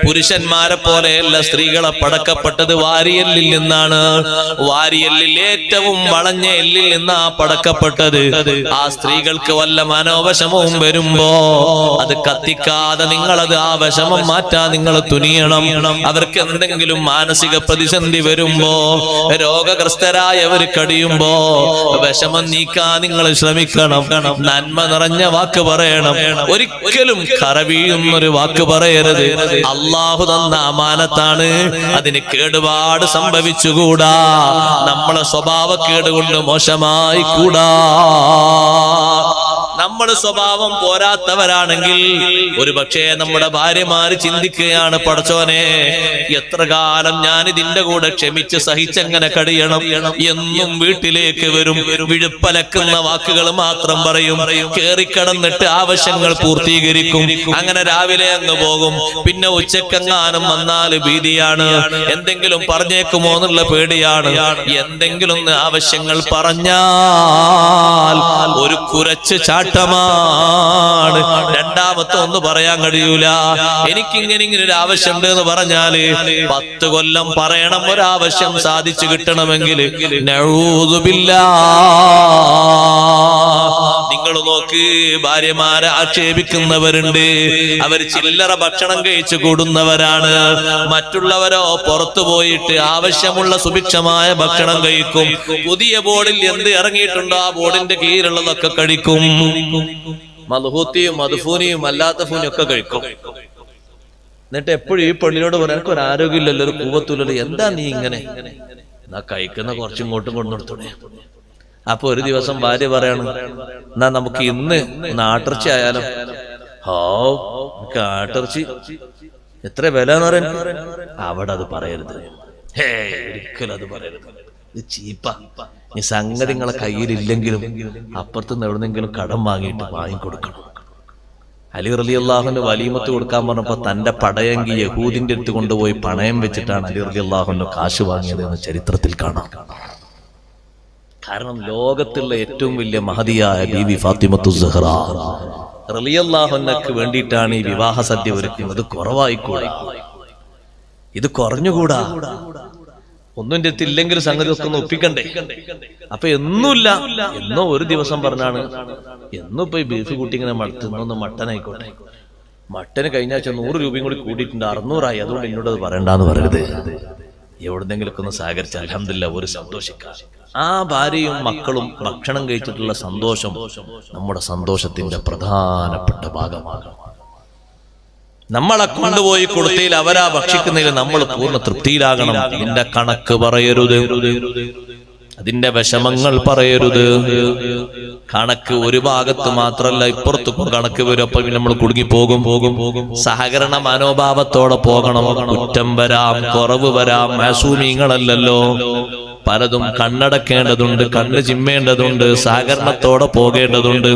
[SPEAKER 1] പുരുഷന്മാരെ പോലെയല്ല സ്ത്രീകളെ പടക്കപ്പെട്ടത് വാരിയെല്ലിൽ നിന്നാണ്. വാരിയെല്ലിൽ ഏറ്റവും വളഞ്ഞ എല്ലിൽ നിന്നാ പടക്കപ്പെട്ടത്. ആ സ്ത്രീകൾക്ക് വല്ല മനോവശമവും വരുമ്പോ അത് കത്തിക്കാതെ നിങ്ങളത് ആ വിഷമം മാറ്റാൻ നിങ്ങൾ തുനിയണം. അവർക്ക് എന്തെങ്കിലും മാനസിക പ്രതിസന്ധി വരുമ്പോ, രോഗഗ്രസ്തരായവർ കഴിയുമ്പോ വിഷമം നീക്കാൻ നിങ്ങൾ ശ്രമിക്കണം. നന്മ നിറഞ്ഞ വാക്ക് പറയണം, ഒരിക്കലും കറവീഴുന്നൊരു വാക്ക് പറയരുത്. അല്ലാഹു തന്ന അമാനത്താണ്, അതിന് കേടുപാട് സംഭവിച്ചുകൂടാ. നമ്മളെ സ്വഭാവക്കേട് കൊണ്ട് മോശമായി കൂടാ. നമ്മുടെ സ്വഭാവം പോരാത്തവരാണെങ്കിൽ ഒരു പക്ഷേ നമ്മുടെ ഭാര്യമാര് ചിന്തിക്കുകയാണ്, പടച്ചോനെ എത്ര കാലം ഞാൻ ഇതിന്റെ കൂടെ ക്ഷമിച്ച് സഹിച്ചെങ്ങനെ കഴിയണം. എന്നും വീട്ടിലേക്ക് വരും, വിഴുപ്പലക്കുന്ന വാക്കുകൾ മാത്രം പറയും, കേറിക്കടന്നിട്ട് ആവശ്യങ്ങൾ പൂർത്തീകരിക്കും. അങ്ങനെ രാവിലെ അങ്ങ് പോകും. പിന്നെ ഉച്ചക്കെങ്ങാനും വന്നാൽ ഭീതിയാണ്, എന്തെങ്കിലും പറഞ്ഞേക്കുമോ എന്നുള്ള പേടിയാണ്. എന്തെങ്കിലും ആവശ്യങ്ങൾ പറഞ്ഞാൽ ഒരു കുരച്ച് ചാട്ടമാണ്. രണ്ടാമത്തെ ഒന്ന് പറയാൻ കഴിയൂല. എനിക്കിങ്ങനെ ഒരു ആവശ്യമുണ്ട് എന്ന് പറഞ്ഞാല് 10 കൊല്ലം പറയണം ഒരാവശ്യം സാധിച്ചു കിട്ടണമെങ്കിൽ. നഊദു ബില്ലാഹ്, നിങ്ങൾ നോക്ക്, ഭാര്യമാരെ ആക്ഷേപിക്കുന്നവരുണ്ട്, അവർ ചില്ലറ ഭക്ഷണം കഴിച്ചു കൂടുന്നവരാണ്. മറ്റുള്ളവരോ പുറത്തു പോയിട്ട് ആവശ്യമുള്ള സുഭിക്ഷമായ ഭക്ഷണം കഴിക്കും. പുതിയ ബോർഡിൽ എന്ത് ഇറങ്ങിയിട്ടുണ്ടോ ആ ബോർഡിന്റെ കീഴിലുള്ളതൊക്കെ കഴിക്കും. മദ്ഹൂത്തിയും മദ്ഫൂനിയും അല്ലാത്ത ഫൂനിയും ഒക്കെ കഴിക്കും. എന്നിട്ട് എപ്പോഴും ഈ പെണ്ണിനോട് പറയാൻ എനിക്ക് ഒരു ആരോഗ്യമില്ലല്ലോ, ഒരു കൂവത്തുല്ലല്ലോ, എന്താ നീ ഇങ്ങനെ, എന്നാ കഴിക്കുന്ന കുറച്ചും ഇങ്ങോട്ടും കൊണ്ടുകൊടുത്തൂടെ. അപ്പൊ ഒരു ദിവസം ഭാര്യ പറയാണ്, എന്നാ നമുക്ക് ഇന്ന് ആട്ടിറച്ചി ആയാലോ. ആട്ടിറച്ചി എത്ര വില എന്ന് പറയാൻ, അവിടെ അത് പറയരുത്, ഒരിക്കലും അത് പറയരുത്, ഇത് ചീപ്പാ. ഈ സംഗതി നിങ്ങളെ കയ്യിലില്ലെങ്കിലും അപ്പുറത്തുനിന്ന് എവിടെന്നെങ്കിലും കടം വാങ്ങിയിട്ട് വാങ്ങിക്കൊടുക്കണം. അലി റളിയല്ലാഹുവിന് വലീമത്ത് കൊടുക്കാൻ പറഞ്ഞപ്പോ തന്റെ പടയങ്കി യഹൂദിന്റെ അടുത്ത് കൊണ്ടുപോയി പണയം വെച്ചിട്ടാണ് അലി റളിയല്ലാഹുവിന് കാശ് വാങ്ങിയത് എന്ന് ചരിത്രത്തിൽ കാണാം. കാരണം ലോകത്തുള്ള ഏറ്റവും വലിയ മഹതിയായ ബീവി ഫാത്തിമത്തു സുഹ്റ റളിയല്ലാഹുവിനക്ക് വേണ്ടിയിട്ടാണ് ഈ വിവാഹ സദ്യ ഒരുക്കുന്നത്. കുറവായിക്കൂടാ, ഇത് കുറഞ്ഞുകൂടാ. ഒന്നും എൻ്റെ അടുത്തില്ലെങ്കിൽ സംഗതി ഒക്കെ ഒന്ന് ഒപ്പിക്കണ്ടേ. അപ്പൊ എന്നൂല്ല, എന്നോ ഒരു ദിവസം പറഞ്ഞാണ്, എന്നോ പോയി ബീഫ് കൂട്ടി ഇങ്ങനെ ഇന്നൊന്ന് മട്ടൻ ആയിക്കോട്ടെ, മട്ടന് കഴിഞ്ഞ ആഴ്ച 100 രൂപയും കൂടി കൂടിയിട്ടുണ്ട്, 600 അതുകൊണ്ട് എന്നോട് അത് പറയണ്ടെന്ന് പറയരുത്. എവിടെന്നെങ്കിലൊക്കെ ഒന്ന് സഹകരിച്ച അൽഹംദുലില്ലാഹ് ഒരു സന്തോഷിക്കാം. ആ ഭാര്യയും മക്കളും ഭക്ഷണം കഴിച്ചിട്ടുള്ള സന്തോഷം നമ്മുടെ സന്തോഷത്തിന്റെ പ്രധാനപ്പെട്ട ഭാഗമാകണം. നമ്മളെ കൊണ്ടുപോയി കൊടുത്തതിൽ അവരാ ഭക്ഷിക്കുന്നതിൽ നമ്മൾ പൂർണ്ണ തൃപ്തിയിലാകണം. ഇതിന്റെ കണക്ക് പറയരുത്, അതിന്റെ വിഷമങ്ങൾ പറയരുത്. കണക്ക് ഒരു ഭാഗത്ത് മാത്രല്ല, ഇപ്പുറത്ത് കണക്ക് വരും. അപ്പൊ നമ്മൾ കുടുങ്ങിപ്പോകും. സഹകരണ മനോഭാവത്തോടെ പോകണം. കുറ്റം വരാം, കുറവ് വരാം, മാസൂമീങ്ങളല്ലല്ലോ. പലതും കണ്ണടക്കേണ്ടതുണ്ട്, കണ്ണ് ചിമ്മേണ്ടതുണ്ട്, സഹകരണത്തോടെ പോകേണ്ടതുണ്ട്.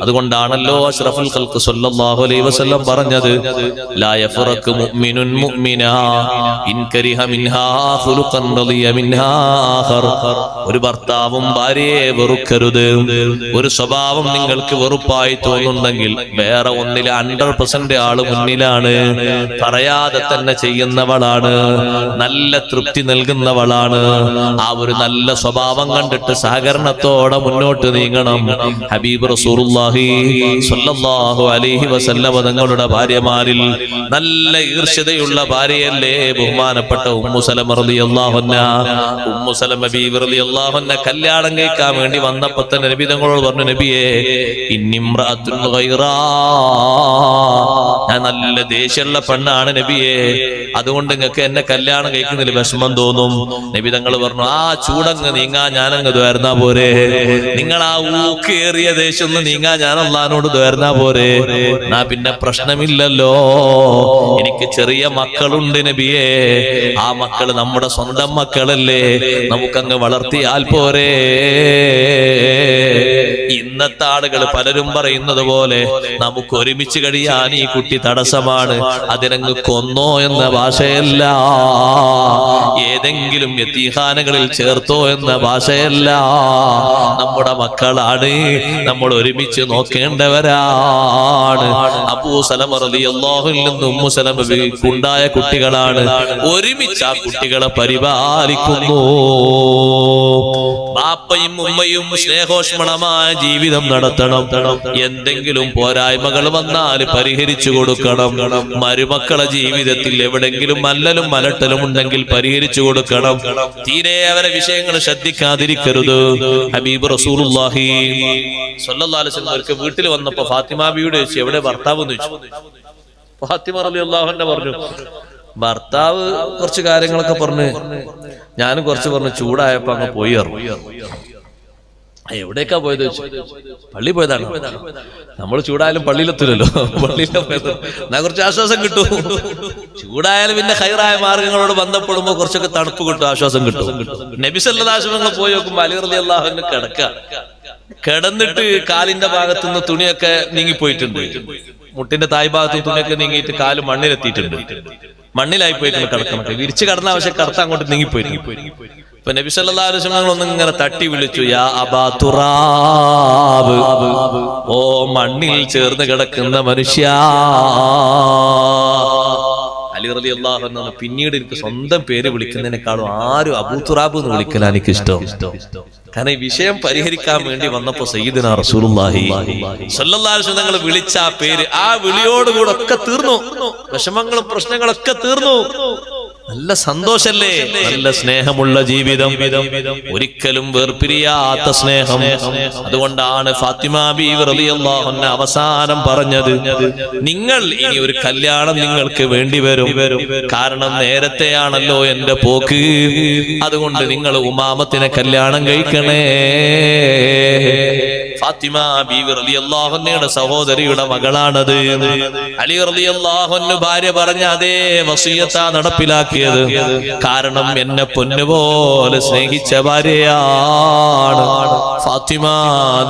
[SPEAKER 1] അതുകൊണ്ടാണല്ലോ അഷ്റഫുൽ ഖൽഖ് സ്വല്ലല്ലാഹു അലൈഹി വസല്ലം പറഞ്ഞത്, ലാ യഫറഖു മുഅ്മിനുൻ മുഅ്മിനാ ഇൻ കരിഹ മിൻഹാ ഖുലുഖൻ റളിയ മിൻഹാ ആഖർ. ഒരു ഭർത്താവും ഭാര്യയെ വെറുക്കരുത്. ഒരു സ്വഭാവം നിങ്ങൾക്ക് വെറുപ്പായി തോന്നുന്നുണ്ടെങ്കിൽ വേറെ ഒന്നിൽ 100% ആള് മുന്നിലാണ്. പറയാതെ തന്നെ ചെയ്യുന്നവളാണ്, നല്ല തൃപ്തി നൽകുന്നവളാണ്. ആ ഒരു നല്ല സ്വഭാവം കണ്ടിട്ട് സഹകരണത്തോടെ മുന്നോട്ട് നീങ്ങണം. ഹബീബ് റസൂലുള്ളാഹി സ്വല്ലല്ലാഹു അലൈഹി വസല്ലം തങ്ങളുടെ ഭാര്യമാരിൽ നല്ല ഈർഷ്യതയുള്ള ഭാര്യയല്ലേ ബഹുമാനപ്പെട്ട ഉമ്മു സലമ റളിയല്ലാഹു അൻഹാ. ഉമ്മു സലമ ബീവി റളിയല്ലാഹു അൻഹാ കല്യാണം കഴിക്കാൻ വേണ്ടി വന്നപ്പോൾ തന്നെ നബി തങ്ങളോട് പറഞ്ഞു, നബിയേ ഇന്നിംറഅത്തുൻ ഗൈറാ, ഞാൻ നല്ല ദേഷ്യമുള്ള പെണ്ണാണ് നബിയേ, അതുകൊണ്ട് നിങ്ങൾക്ക് എന്നെ കല്യാണം കഴിക്കുന്നതിൽ വിഷമം തോന്നും. നബി തങ്ങൾ പറഞ്ഞു, ആ ചൂടങ്ങ് നീങ്ങാ ഞാനങ്ങ് ദ്വാരുന്നാ പോരെ, നിങ്ങൾ ആ ഊക്കേറിയ ദേശം ഒന്ന് നീങ്ങാ ഞാൻ അള്ളാഹിനോട് ദ്വാരുന്നാ പോരെ, എന്നാ പിന്നെ പ്രശ്നമില്ലല്ലോ. എനിക്ക് ചെറിയ മക്കളുണ്ട് നബിയേ, ആ മക്കള് നമ്മുടെ സ്വന്തം മക്കളല്ലേ, നമുക്കങ്ങ് വളർത്തിയാൽ പോരെ. ഇന്നത്തെ ആളുകൾ പലരും പറയുന്നത് പോലെ നമുക്ക് ഒരുമിച്ച് കഴിയാൻ ഈ കുട്ടി തടസ്സമാണ്, അതിനങ്ങ് കൊന്നോ എന്ന ഭാഷയല്ല, ഏതെങ്കിലും യതീഖാനകളിൽ ചേർത്തോ എന്ന ഭാഷയല്ല. നമ്മുടെ മക്കളാണ്, നമ്മൾ ഒരുമിച്ച് നോക്കേണ്ടവരാണ്. അബൂ സലമ റളിയല്ലാഹുവിൽ നിന്ന് ഉമ്മു സലമയ്ക്കുണ്ടായ കുട്ടികളാണ്, ഒരുമിച്ച് ആ കുട്ടികളെ പരിപാലിക്കുന്നു. ബാപ്പയും ഉമ്മയും സ്നേഹോഷ്മളമായ ജീവിതം നടത്തണം. എന്തെങ്കിലും പോരായ്മകൾ വന്നാൽ പരിഹരിച്ചു കൊടുക്കണം. മരുമക്കളെ ജീവിതത്തിൽ എവിടെങ്കിലും മല്ലലും മലട്ടലും ഉണ്ടെങ്കിൽ പരിഹരിച്ചു കൊടുക്കണം. തീരെ അവരെ വിഷയങ്ങൾ ശ്രദ്ധിക്കാതിരിക്കരുത്. ഹബീബ് റസൂലുള്ളാഹി സ്വല്ലല്ലാഹു അലൈഹി വസല്ലം ഒരിക്കൽ വീട്ടിൽ വന്നപ്പോ ഫാത്തിമ ബീവിയോട് ചോദിച്ചു, എവിടെ ഭർത്താവ് എന്ന് ചോദിച്ചു. ഫാത്തിമ റളിയല്ലാഹു അൻഹ പറഞ്ഞു, ഭർത്താവ് കുറച്ച് കാര്യങ്ങളൊക്കെ പറഞ്ഞു, ഞാനും കുറച്ച് പറഞ്ഞു, ചൂടായപ്പോ അങ്ങ് പോയി ഇറങ്ങി. എവിടേക്കാ പോയത് വെച്ചു, പള്ളി പോയതാണ്. നമ്മൾ ചൂടായാലും പള്ളിയിലെത്തില്ലല്ലോ, പള്ളിയിലെ പോയത് എന്നാ കുറച്ച് ആശ്വാസം കിട്ടും. ചൂടായാലും പിന്നെ ഹൈറായ മാർഗങ്ങളോട് ബന്ധപ്പെടുമ്പോ കുറച്ചൊക്കെ തണുപ്പ് കിട്ടും, ആശ്വാസം കിട്ടും. നബി സല്ലല്ലാഹു അലൈഹി വസല്ലം പോയി നോക്കുമ്പോ അലി റളിയല്ലാഹു അൻഹു കിടന്നിട്ട് കാലിന്റെ ഭാഗത്തുനിന്ന് തുണിയൊക്കെ നീങ്ങിപ്പോയിട്ടുണ്ട്, മുട്ടിന്റെ തായ് ഭാഗത്ത് തുണിയൊക്കെ നീങ്ങിയിട്ട് കാല് മണ്ണിലെത്തിയിട്ടുണ്ട്, മണ്ണിലായി പോയിട്ട് കിടക്കണം. വിരിച്ചു കടന്ന ആവശ്യം കറുത്ത അങ്ങോട്ട് നീങ്ങിപ്പോയി. ഇപ്പൊ നബി സല്ലല്ലാഹു അലൈഹി വസല്ലം ഒന്നും ഇങ്ങനെ തട്ടി വിളിച്ചു, യാ അബാ തുറാബ്, ഓ മണ്ണിൽ ചേർന്ന് കിടക്കുന്ന മനുഷ്യ. അലി റളിയല്ലാഹു അൻഹു പിന്നീട് എനിക്ക് സ്വന്തം പേര് വിളിക്കുന്നതിനേക്കാളും ആരും അബൂ തുറാബ് എന്ന് വിളിക്കാൻ എനിക്ക് ഇഷ്ടം. കാരണം ഈ വിഷയം പരിഹരിക്കാൻ വേണ്ടി വന്നപ്പോ സയ്യിദുനാ റസൂലുള്ളാഹി സ്വല്ലല്ലാഹു അലൈഹി വസല്ലം വിളിച്ച ആ പേര്, ആ വിളിയോടുകൂടെ ഒക്കെ തീർന്നു, വിഷമങ്ങളും പ്രശ്നങ്ങളൊക്കെ തീർന്നു. നല്ല സന്തോഷല്ലേ, നല്ല സ്നേഹമുള്ള ജീവിതം, ഒരിക്കലും വേർപിരിയാത്ത സ്നേഹം. അതുകൊണ്ടാണ് ഫാത്തിമ ബീവി റളിയല്ലാഹു അൻഹ അവസാനം പറഞ്ഞത്, നിങ്ങൾ ഇനി ഒരു കല്യാണം നിങ്ങൾക്ക് വേണ്ടി വരും, കാരണം നേരത്തെയാണല്ലോ എന്റെ പോക്ക്, അതുകൊണ്ട് നിങ്ങൾ ഉമാമത്തിനെ കല്യാണം കഴിക്കണേ. ഫാത്തിമ ബീവി റളിയല്ലാഹു അൻഹയുടെ സഹോദരിയുടെ മകളാണത്. അലി റളിയല്ലാഹു അൻഹു ഭാര്യ പറഞ്ഞ അതേ വസിയത്താ നടപ്പിലാക്കിയത്. കാരണം എന്നെ പൊന്നുപോലെ സ്നേഹിച്ച ഭാര്യയാണ് ഫാത്തിമ.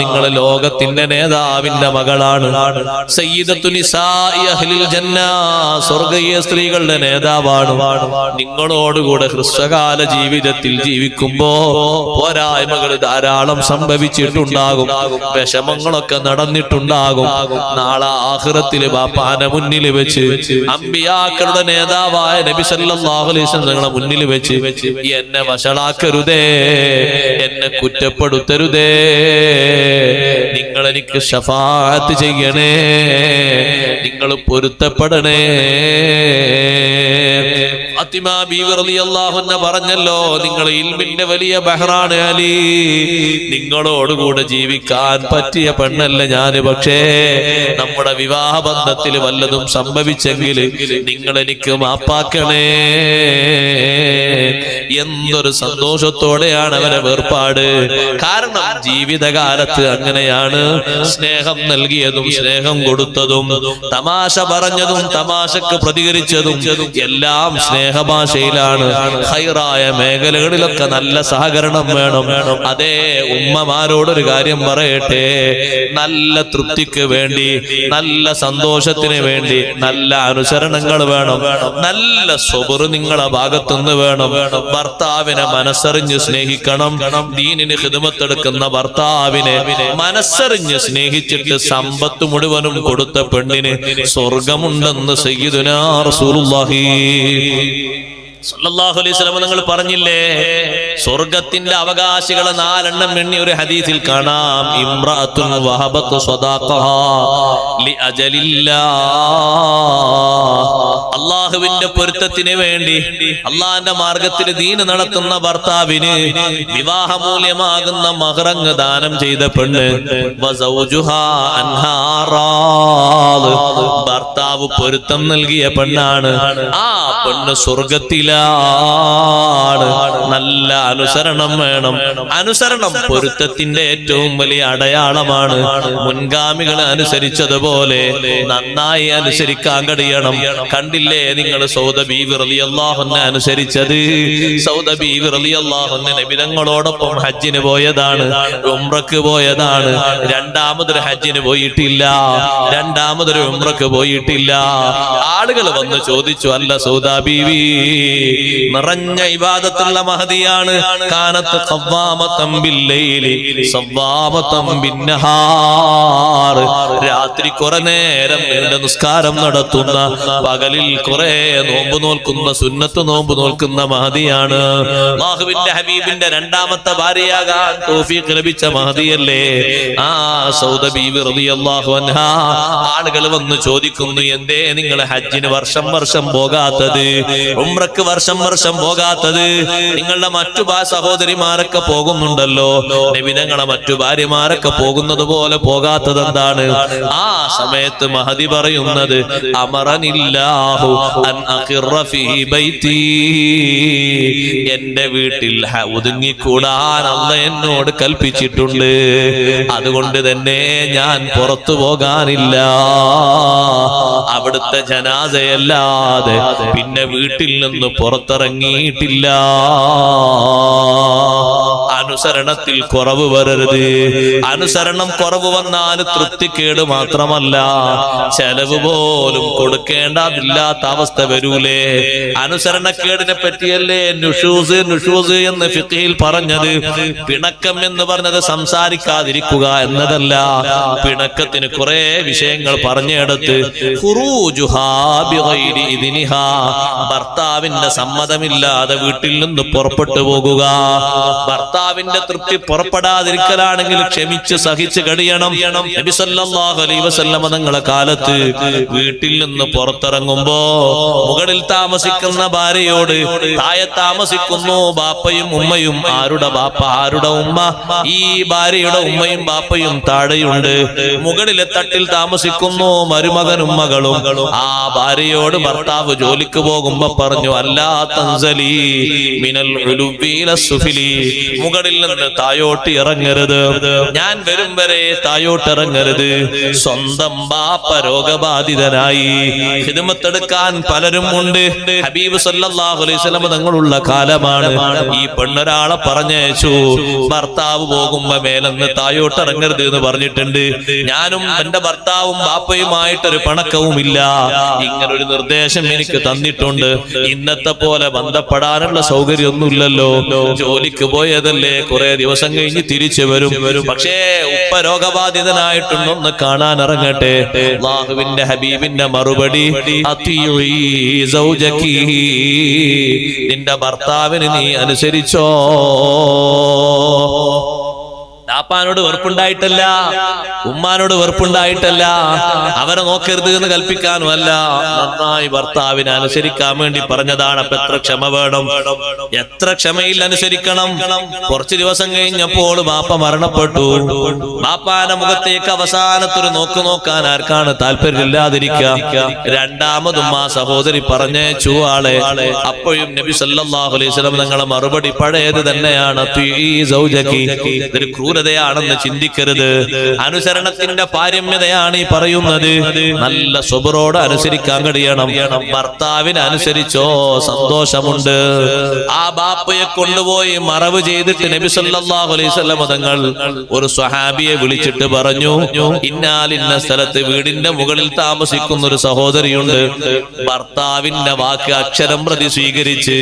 [SPEAKER 1] നിങ്ങൾ ലോകത്തിന്റെ നേതാവിന്റെ മകളാണ്. സയ്യിദത്തു നിസാഇ അഹ്ലിൽ ജന്ന, സ്വർഗ്ഗീയ സ്ത്രീകളുടെ നേതാവാണ്. നിങ്ങളോടുകൂടെ ഹ്രസ്വകാല ജീവിതത്തിൽ ജീവിക്കുമ്പോ പോരായ്മകൾ ധാരാളം സംഭവിച്ചിട്ടുണ്ടാകും, വിഷമങ്ങളൊക്കെ നടന്നിട്ടുണ്ടാകും. നാളെ ആഖിറത്തിൽ ബാപ്പാന്റെ മുന്നിൽ വെച്ച്, അമ്പിയാക്കളുടെ നേതാവായ നബി സല്ലല്ലാഹു അലൈഹി വസല്ലം നിങ്ങളെ മുന്നിൽ വെച്ച് എന്നെ വഷളാക്കരുതേ, എന്നെ കുറ്റപ്പെടുത്തരുതേ, നിങ്ങൾ എനിക്ക് ശഫാഅത്ത് ചെയ്യണേ, നിങ്ങൾ പൊരുത്തപ്പെടണേ. ഫാത്തിമ ബീവി റളിയല്ലാഹു അൻഹ പറഞ്ഞല്ലോ, നിങ്ങൾ ഇൽമിന്റെ വലിയ ബഹ്റാണ് അലി, നിങ്ങളോടുകൂടെ ജീവിക്കാൻ പറ്റിയ പെണ്ണല്ല ഞാന്. പക്ഷേ നമ്മുടെ വിവാഹ ബന്ധത്തിൽ വല്ലതും സംഭവിച്ചെങ്കിൽ നിങ്ങൾ എനിക്ക് മാപ്പാക്കണേ. എന്തൊരു സന്തോഷത്തോടെയാണ് അവരെ വേർപാട്. കാരണം ജീവിതകാലത്ത് അങ്ങനെയാണ്, സ്നേഹം നൽകിയതും സ്നേഹം കൊടുത്തതും തമാശ പറഞ്ഞതും തമാശക്ക് പ്രതികരിച്ചതും എല്ലാം സ്നേഹഭാഷയിലാണ്. ഖൈറായ മേഖലകളിലൊക്കെ നല്ല സഹകരണം വേണം. അതേ ഉമ്മമാരോടൊരു കാര്യം പറയട്ടെ, നല്ല തൃപ്തിക്ക് വേണ്ടി, നല്ല സന്തോഷത്തിന് വേണ്ടി നല്ല അനുസരണങ്ങൾ വേണം, നല്ല സ്വബർ നിങ്ങളെ ഭാഗത്തുനിന്ന് വേണം. ഭർത്താവിനെ മനസ്സറിഞ്ഞ് സ്നേഹിക്കണം. ദീനിന് ഖിദ്മത്തെടുക്കുന്ന ഭർത്താവിനെ മനസ്സറിഞ്ഞ് സ്നേഹിച്ചിട്ട് സമ്പത്ത് മുഴുവനും കൊടുത്ത പെണ്ണിന് സ്വർഗമുണ്ടെന്ന് സയ്യിദുനാ റസൂലുള്ളാഹി സല്ലല്ലാഹു അലൈഹി വസല്ലം നിങ്ങൾ പറഞ്ഞില്ലേ, സ്വർഗത്തിന്റെ അവകാശികളെ 4 എണ്ണം എണ്ണി ഒരു ഹദീസിൽ കാണാം. ഇംറഅത്തുൻ വഹബത്തു സ്വദാഖഹാ ലിഅജലില്ലാഹ്, അല്ലാഹുവിന്റെ പൊരുത്തത്തിന് വേണ്ടി അല്ലാഹുവിന്റെ മാർഗത്തിൽ ദീന് നടത്തുന്ന ഭർത്താവിന് വിവാഹമൂല്യമാകുന്ന മഹ്റങ്ങ് ദാനം ചെയ്ത പെണ്ണ്. വസൗജുഹാ അൻഹാ റാദ്, ഭർത്താവ് പൊരുത്തം നൽകിയ പെണ്ണാണ്. ആ പെണ്ണ് സ്വർഗത്തിലാണ്. നല്ല അനുസരണം വേണം. അനുസരണം പൊരുത്തത്തിന്റെ ഏറ്റവും വലിയ അടയാളമാണ്. മുൻഗാമികളെ അനുസരിച്ചതുപോലെ നന്നായി അനുസരിക്കാൻ കഴിയണം. കണ്ടില്ലേ നിങ്ങൾ സൗദ ബീവി റളിയല്ലാഹു അൻഹ അനുസരിച്ചത്? സൗദ ബീവി റളിയല്ലാഹു അൻഹ നബി തങ്ങളോടൊപ്പം ഹജ്ജിന് പോയതാണ്, ഉംറക്ക് പോയതാണ്. രണ്ടാമതൊരു ഹജ്ജിന് പോയിട്ടില്ല, രണ്ടാമതൊരു ഉംറക്ക് പോയിട്ടില്ല. ആളുകൾ വന്ന് ചോദിച്ചു, അല്ല സൗദ ബീവി നിറഞ്ഞ ഇബാദത്തുള്ള മഹദിയാണ്. കാനത്ത് ഖവ്വാമതൻ ബില്ലൈലി സവ്വാമതൻ ബിന്നഹാർ, രാത്രി കുറെ നേരം നീണ്ട നിസ്കാരം നടത്തുന്ന, പകലിൽ കുറെ നോമ്പ് നോൽക്കുന്ന, സുന്നത്ത് നോമ്പ് നോൽക്കുന്ന മഹദിയാണ്. അല്ലാഹുവിന്റെ ഹബീബിന്റെ രണ്ടാമത്തെ ഭാര്യയാകാൻ തൗഫീഖ് ലഭിച്ച മഹദിയല്ലേ ആ സൗദ ബീവി റളിയല്ലാഹു അൻഹ. ആളുകൾ വന്ന് ചോദിക്കുന്നു, എന്തേ നിങ്ങൾ ഹജ്ജിന് വർഷം വർഷം പോകാത്തത്, ഉംറക്ക് വർഷം വർഷം പോകാത്തത്? നിങ്ങളുടെ മറ്റു സഹോദരിമാരൊക്കെ പോകുന്നുണ്ടല്ലോ, നബിതങ്ങളെ മറ്റു ഭാര്യമാരൊക്കെ പോകുന്നത് പോലെ പോകാത്തത് എന്താണ്? ആ സമയത്ത് മഹദി പറയുന്നത്, അമറനില്ലാഹു അൻ അഖിറ ഫീ ബൈതി, എന്റെ വീട്ടിൽ ഒതുങ്ങിക്കൂടാൻ അല്ലാഹു എന്നോട് കൽപ്പിച്ചിട്ടുണ്ട്. അതുകൊണ്ട് തന്നെ ഞാൻ പുറത്തു പോകാനില്ല. അവിടുത്തെ ജനാസയല്ലാതെ പിന്നെ വീട്ടിൽ നിന്ന് പുറത്തിറങ്ങിയിട്ടില്ല. അനുസരണത്തിൽ കുറവ് വരരുത്. അനുസരണം കുറവ് വന്നാൽ തൃപ്തിക്കേട് മാത്രമല്ല, ചെലവ് പോലും കൊടുക്കേണ്ടതില്ലാത്ത അവസ്ഥ വരൂലേ. അനുസരണക്കേടിനെ പറ്റിയല്ലേ നുഷൂസ് എന്ന് ഫിഖ്ഹിൽ പറഞ്ഞത്. പിണക്കം എന്ന് പറഞ്ഞത് സംസാരിക്കാതിരിക്കുക എന്നതല്ല. പിണക്കത്തിന് കുറെ വിഷയങ്ങൾ പറഞ്ഞെടുത്ത് ഭർത്താവിന്റെ സമ്മതമില്ലാതെ വീട്ടിൽ നിന്ന് പുറപ്പെട്ടു പോകുക. ഭർത്താവിന്റെ തൃപ്തി പുറപ്പെടാതിരിക്കലാണെങ്കിൽ ക്ഷമിച്ച് സഹിച്ച് കഴിയണം. നബി സല്ലല്ലാഹു അലൈഹി വസല്ലം തങ്ങളുടെ കാലത്ത് വീട്ടിൽ നിന്ന് പുറത്തിറങ്ങുമ്പോ മുകളിൽ താമസിക്കുന്ന ഭാര്യയോട് താഴെ താമസിക്കുന്നു ബാപ്പയും ഉമ്മയും, ആരുടെ ബാപ്പ ആരുടെ ഉമ്മ, ഈ ഭാര്യയുടെ ഉമ്മയും ബാപ്പയും താഴെയുണ്ട്. മുകളിലെ തട്ടിൽ താമസിക്കുന്നു മരുമകനും മകളും. ആ ഭാര്യയോട് ഭർത്താവ് ജോലിക്ക് പോകുമ്പോ പറഞ്ഞു, അല്ലാ തൻസലി മിനൽ ഉലുവി ഇലസ്സുഫലി, മുകളിൽ നിന്ന് താഴോട്ട് ഇറങ്ങരുത്, ഞാൻ വരും വരെ താഴോട്ട് ഇറങ്ങരുത്. സ്വന്തം ബാപ്പ രോഗബാധിതനായി, ഖിദ്മത്തെടുക്കാൻ പലരും ഉണ്ട്. ഹബീബ് സല്ലല്ലാഹു അലൈഹി വസല്ലം തങ്ങളുള്ള കാലമാണ്. ഈ പെണ്ണൊരാളെ പറഞ്ഞയച്ചു, ഭർത്താവ് പോകുമ്പോ മേലെന്ന് താഴോട്ട് ഇറങ്ങരുത് എന്ന് പറഞ്ഞിട്ടുണ്ട്. ഞാനും എന്റെ ഭർത്താവും ബാപ്പയുമായിട്ടൊരു പണക്കവുമില്ല, ഇങ്ങനൊരു നിർദ്ദേശം എനിക്ക് തന്നിട്ടുണ്ട്. ഇന്നത്തെ പോലെ ബന്ധപ്പെടാനുള്ള സൗകര്യമൊന്നുമില്ലല്ലോ, ജോലിക്ക് പോയതല്ലേ, കുറെ ദിവസം കഴിഞ്ഞ് തിരിച്ചു വരും. പക്ഷേ ഉപ്പ രോഗബാധിതനായിട്ടുണ്ടൊന്ന് കാണാൻ ഇറങ്ങട്ടെ. അല്ലാഹുവിന്റെ ഹബീബിന്റെ മറുപടി, നിന്റെ ഭർത്താവിന് നീ അനുസരിച്ചോ. പാപ്പാനോട് വെറുപ്പുണ്ടായിട്ടല്ല, ഉമ്മാനോട് വെറുപ്പുണ്ടായിട്ടല്ല, അവരെ നോക്കരുത് എന്ന് കൽപ്പിക്കാനുമല്ല, നന്നായി ഭർത്താവിനെ അനുസരിക്കാൻ വേണ്ടി പറഞ്ഞതാണ്. അപ്പൊ എത്ര ക്ഷമ വേണം, എത്ര ക്ഷമയിൽ അനുസരിക്കണം. കുറച്ചു ദിവസം കഴിഞ്ഞപ്പോൾ ബാപ്പ മരണപ്പെട്ടു. ബാപ്പാന്റെ മുഖത്തേക്ക് അവസാനത്തൊരു നോക്കാൻ ആർക്കാണ് താല്പര്യമില്ലാതിരിക്കുക. രണ്ടാമതും ആ സഹോദരി പറഞ്ഞയച്ചു ആളെ. അപ്പോഴും നബി സല്ലല്ലാഹു അലൈഹി വസല്ലം തങ്ങളെ മറുപടി പഴയത് തന്നെയാണ്, ഇതൊരു ക്രൂരതയാണെന്ന് ചിന്തിക്കരുത്. അനുസരണത്തിന്റെ പാരമ്യതയാണ് ഈ പറയുന്നത്. നല്ല സ്വബറോട് അനുസരിക്കാൻ കഴിയണം. ഭർത്താവിനെ അനുസരിച്ചോ സന്തോഷമുണ്ട്. ആ ബാപ്പയെ കൊണ്ടുപോയി മറവ് ചെയ്തിട്ട് നബി സല്ലല്ലാഹു അലൈഹി വസല്ലം തങ്ങൾ ഒരു സ്വഹാബിയെ വിളിച്ചിട്ട് പറഞ്ഞു, ഇന്ന സ്ഥലത്ത് വീടിന്റെ മുകളിൽ താമസിക്കുന്ന ഒരു സഹോദരിയുണ്ട്. ഭർത്താവിന്റെ വാക്ക് അക്ഷരം പ്രതി സ്വീകരിച്ച്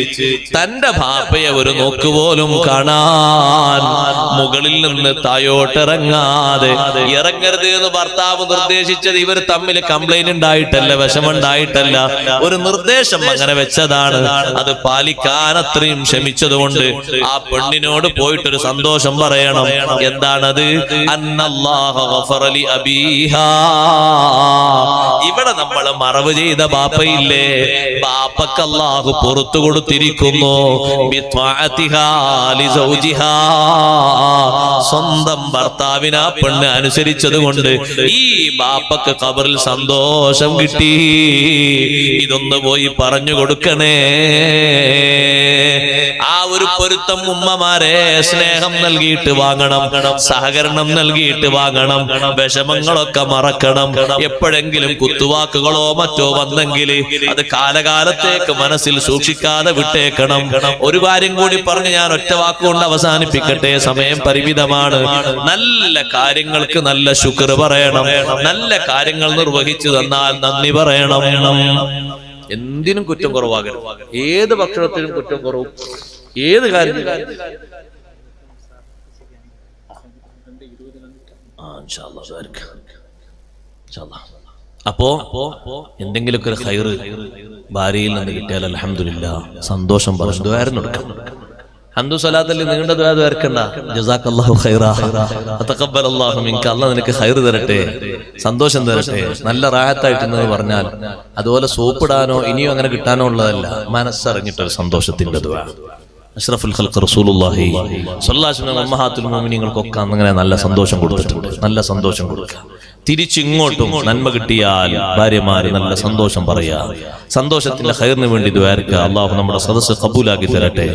[SPEAKER 1] തന്റെ ബാപ്പയെ ഒരു നോക്കുപോലും കാണാൻ മുകളിൽ നിന്ന് താഴോട്ടിറങ്ങാതെ, ഇറങ്ങരുത് എന്ന് ഭർത്താവ് നിർദ്ദേശിച്ചത് ഇവർ തമ്മിൽ കംപ്ലൈന്റ് ഉണ്ടായിട്ടല്ല, വിഷമുണ്ടായിട്ടല്ല, ഒരു നിർദ്ദേശം അങ്ങനെ വെച്ചതാണ്. അത് പാലിക്കാൻ അത്രയും ക്ഷമിച്ചതുകൊണ്ട് ആ പെണ്ണിനോട് പോയിട്ടൊരു സന്തോഷം പറയണം. എന്താണത്? അന്നല്ലാഹ ഗഫറ ലി അബീഹാ. ഇവിടെ നമ്മൾ മറവ് ചെയ്ത ബാപ്പയില്ലേ, ബാപ്പക്ക് അല്ലാഹു പുറത്തു കൊടുത്തിരിക്കുന്നു. ബിത്വാഅതിഹാ ലിസൗജിഹാ, സ്വന്തം ഭർത്താവിനെ ആ പെണ്ണ് അനുസരിച്ചത് കൊണ്ട് ഈ ബാപ്പക്ക് ഖബറിൽ സന്തോഷം കിട്ടി. ഇതൊന്ന് പോയി പറഞ്ഞു കൊടുക്കണേ. ആ ഒരു പൊരുത്തം ഉമ്മമാരെ സ്നേഹം നൽകിയിട്ട് വാങ്ങണം, സഹകരണം നൽകിയിട്ട് വാങ്ങണം. വിഷമങ്ങളൊക്കെ മറക്കണം. എപ്പോഴെങ്കിലും കുത്തുവാക്കുകളോ മറ്റോ വന്നെങ്കിൽ അത് കാലകാലത്തേക്ക് മനസ്സിൽ സൂക്ഷിക്കാതെ വിട്ടേക്കണം. ഒരു കാര്യം കൂടി പറഞ്ഞ് ഞാൻ ഒറ്റ വാക്കുകൊണ്ട് അവസാനിപ്പിക്കട്ടെ, സമയം പരിമിതമാണ്. നല്ല കാര്യങ്ങൾക്ക് നല്ല ശുക്ർ പറയണം. നല്ല കാര്യങ്ങൾ നിർവഹിച്ചു തന്നാൽ നന്ദി പറയണം. എന്തിനും കുറ്റം കുറവാകരുത്. ഏത് ഭക്ഷണത്തിനും കുറ്റം കുറവും, ഏത് കാര്യത്തിനും. അപ്പോ എന്തെങ്കിലുമൊക്കെ ഒരു ഖൈറ് ഭാര്യയിൽ നിന്ന് കിട്ടിയാൽ അൽഹംദുലില്ലാഹ് സന്തോഷം പറഞ്ഞു കൊടുക്കണം. ഹംദു സ്വലാത്തല്ലേ നീണ്ട ദുആ ദ്വാരക്കണ്ട. ജസാക്കല്ലാഹു ഖൈറാ തഖബ്ബലല്ലാഹു മിൻക, അല്ലാഹ് നിനക്ക് ഖൈർ തരട്ടെ, സന്തോഷം തരട്ടെ, നല്ല റാഹത്തായിട്ടെന്ന് പറഞ്ഞാൽ അതുപോലെ സോപ്പിടാനോ ഇനിയോ അങ്ങനെ കിട്ടാനോ ഉള്ളതല്ല, മനസ്സറിഞ്ഞിട്ടൊരു സന്തോഷത്തിന്റെ ദുആ. അഷ്റഫുൽ ഖൽഖ് റസൂലുള്ളാഹി സ്വല്ലല്ലാഹു അലൈഹി വസല്ലം ഉമ്മഹാത്തുൽ മുഅ്മിനീങ്ങൾക്കൊക്കെ അങ്ങനെ നല്ല സന്തോഷം കൊടുത്തിട്ടുണ്ട്. നല്ല സന്തോഷം കൊടുക്കുക. തിരിച്ചിങ്ങോട്ടും നന്മ കിട്ടിയാൽ ഭാര്യമാര് നല്ല സന്തോഷം പറയാ. സന്തോഷത്തിന്റെ ഖൈറിന് വേണ്ടി ദുആ. അല്ലാഹു നമ്മുടെ സദസ്സ് ഖബൂലാക്കി തരട്ടെ.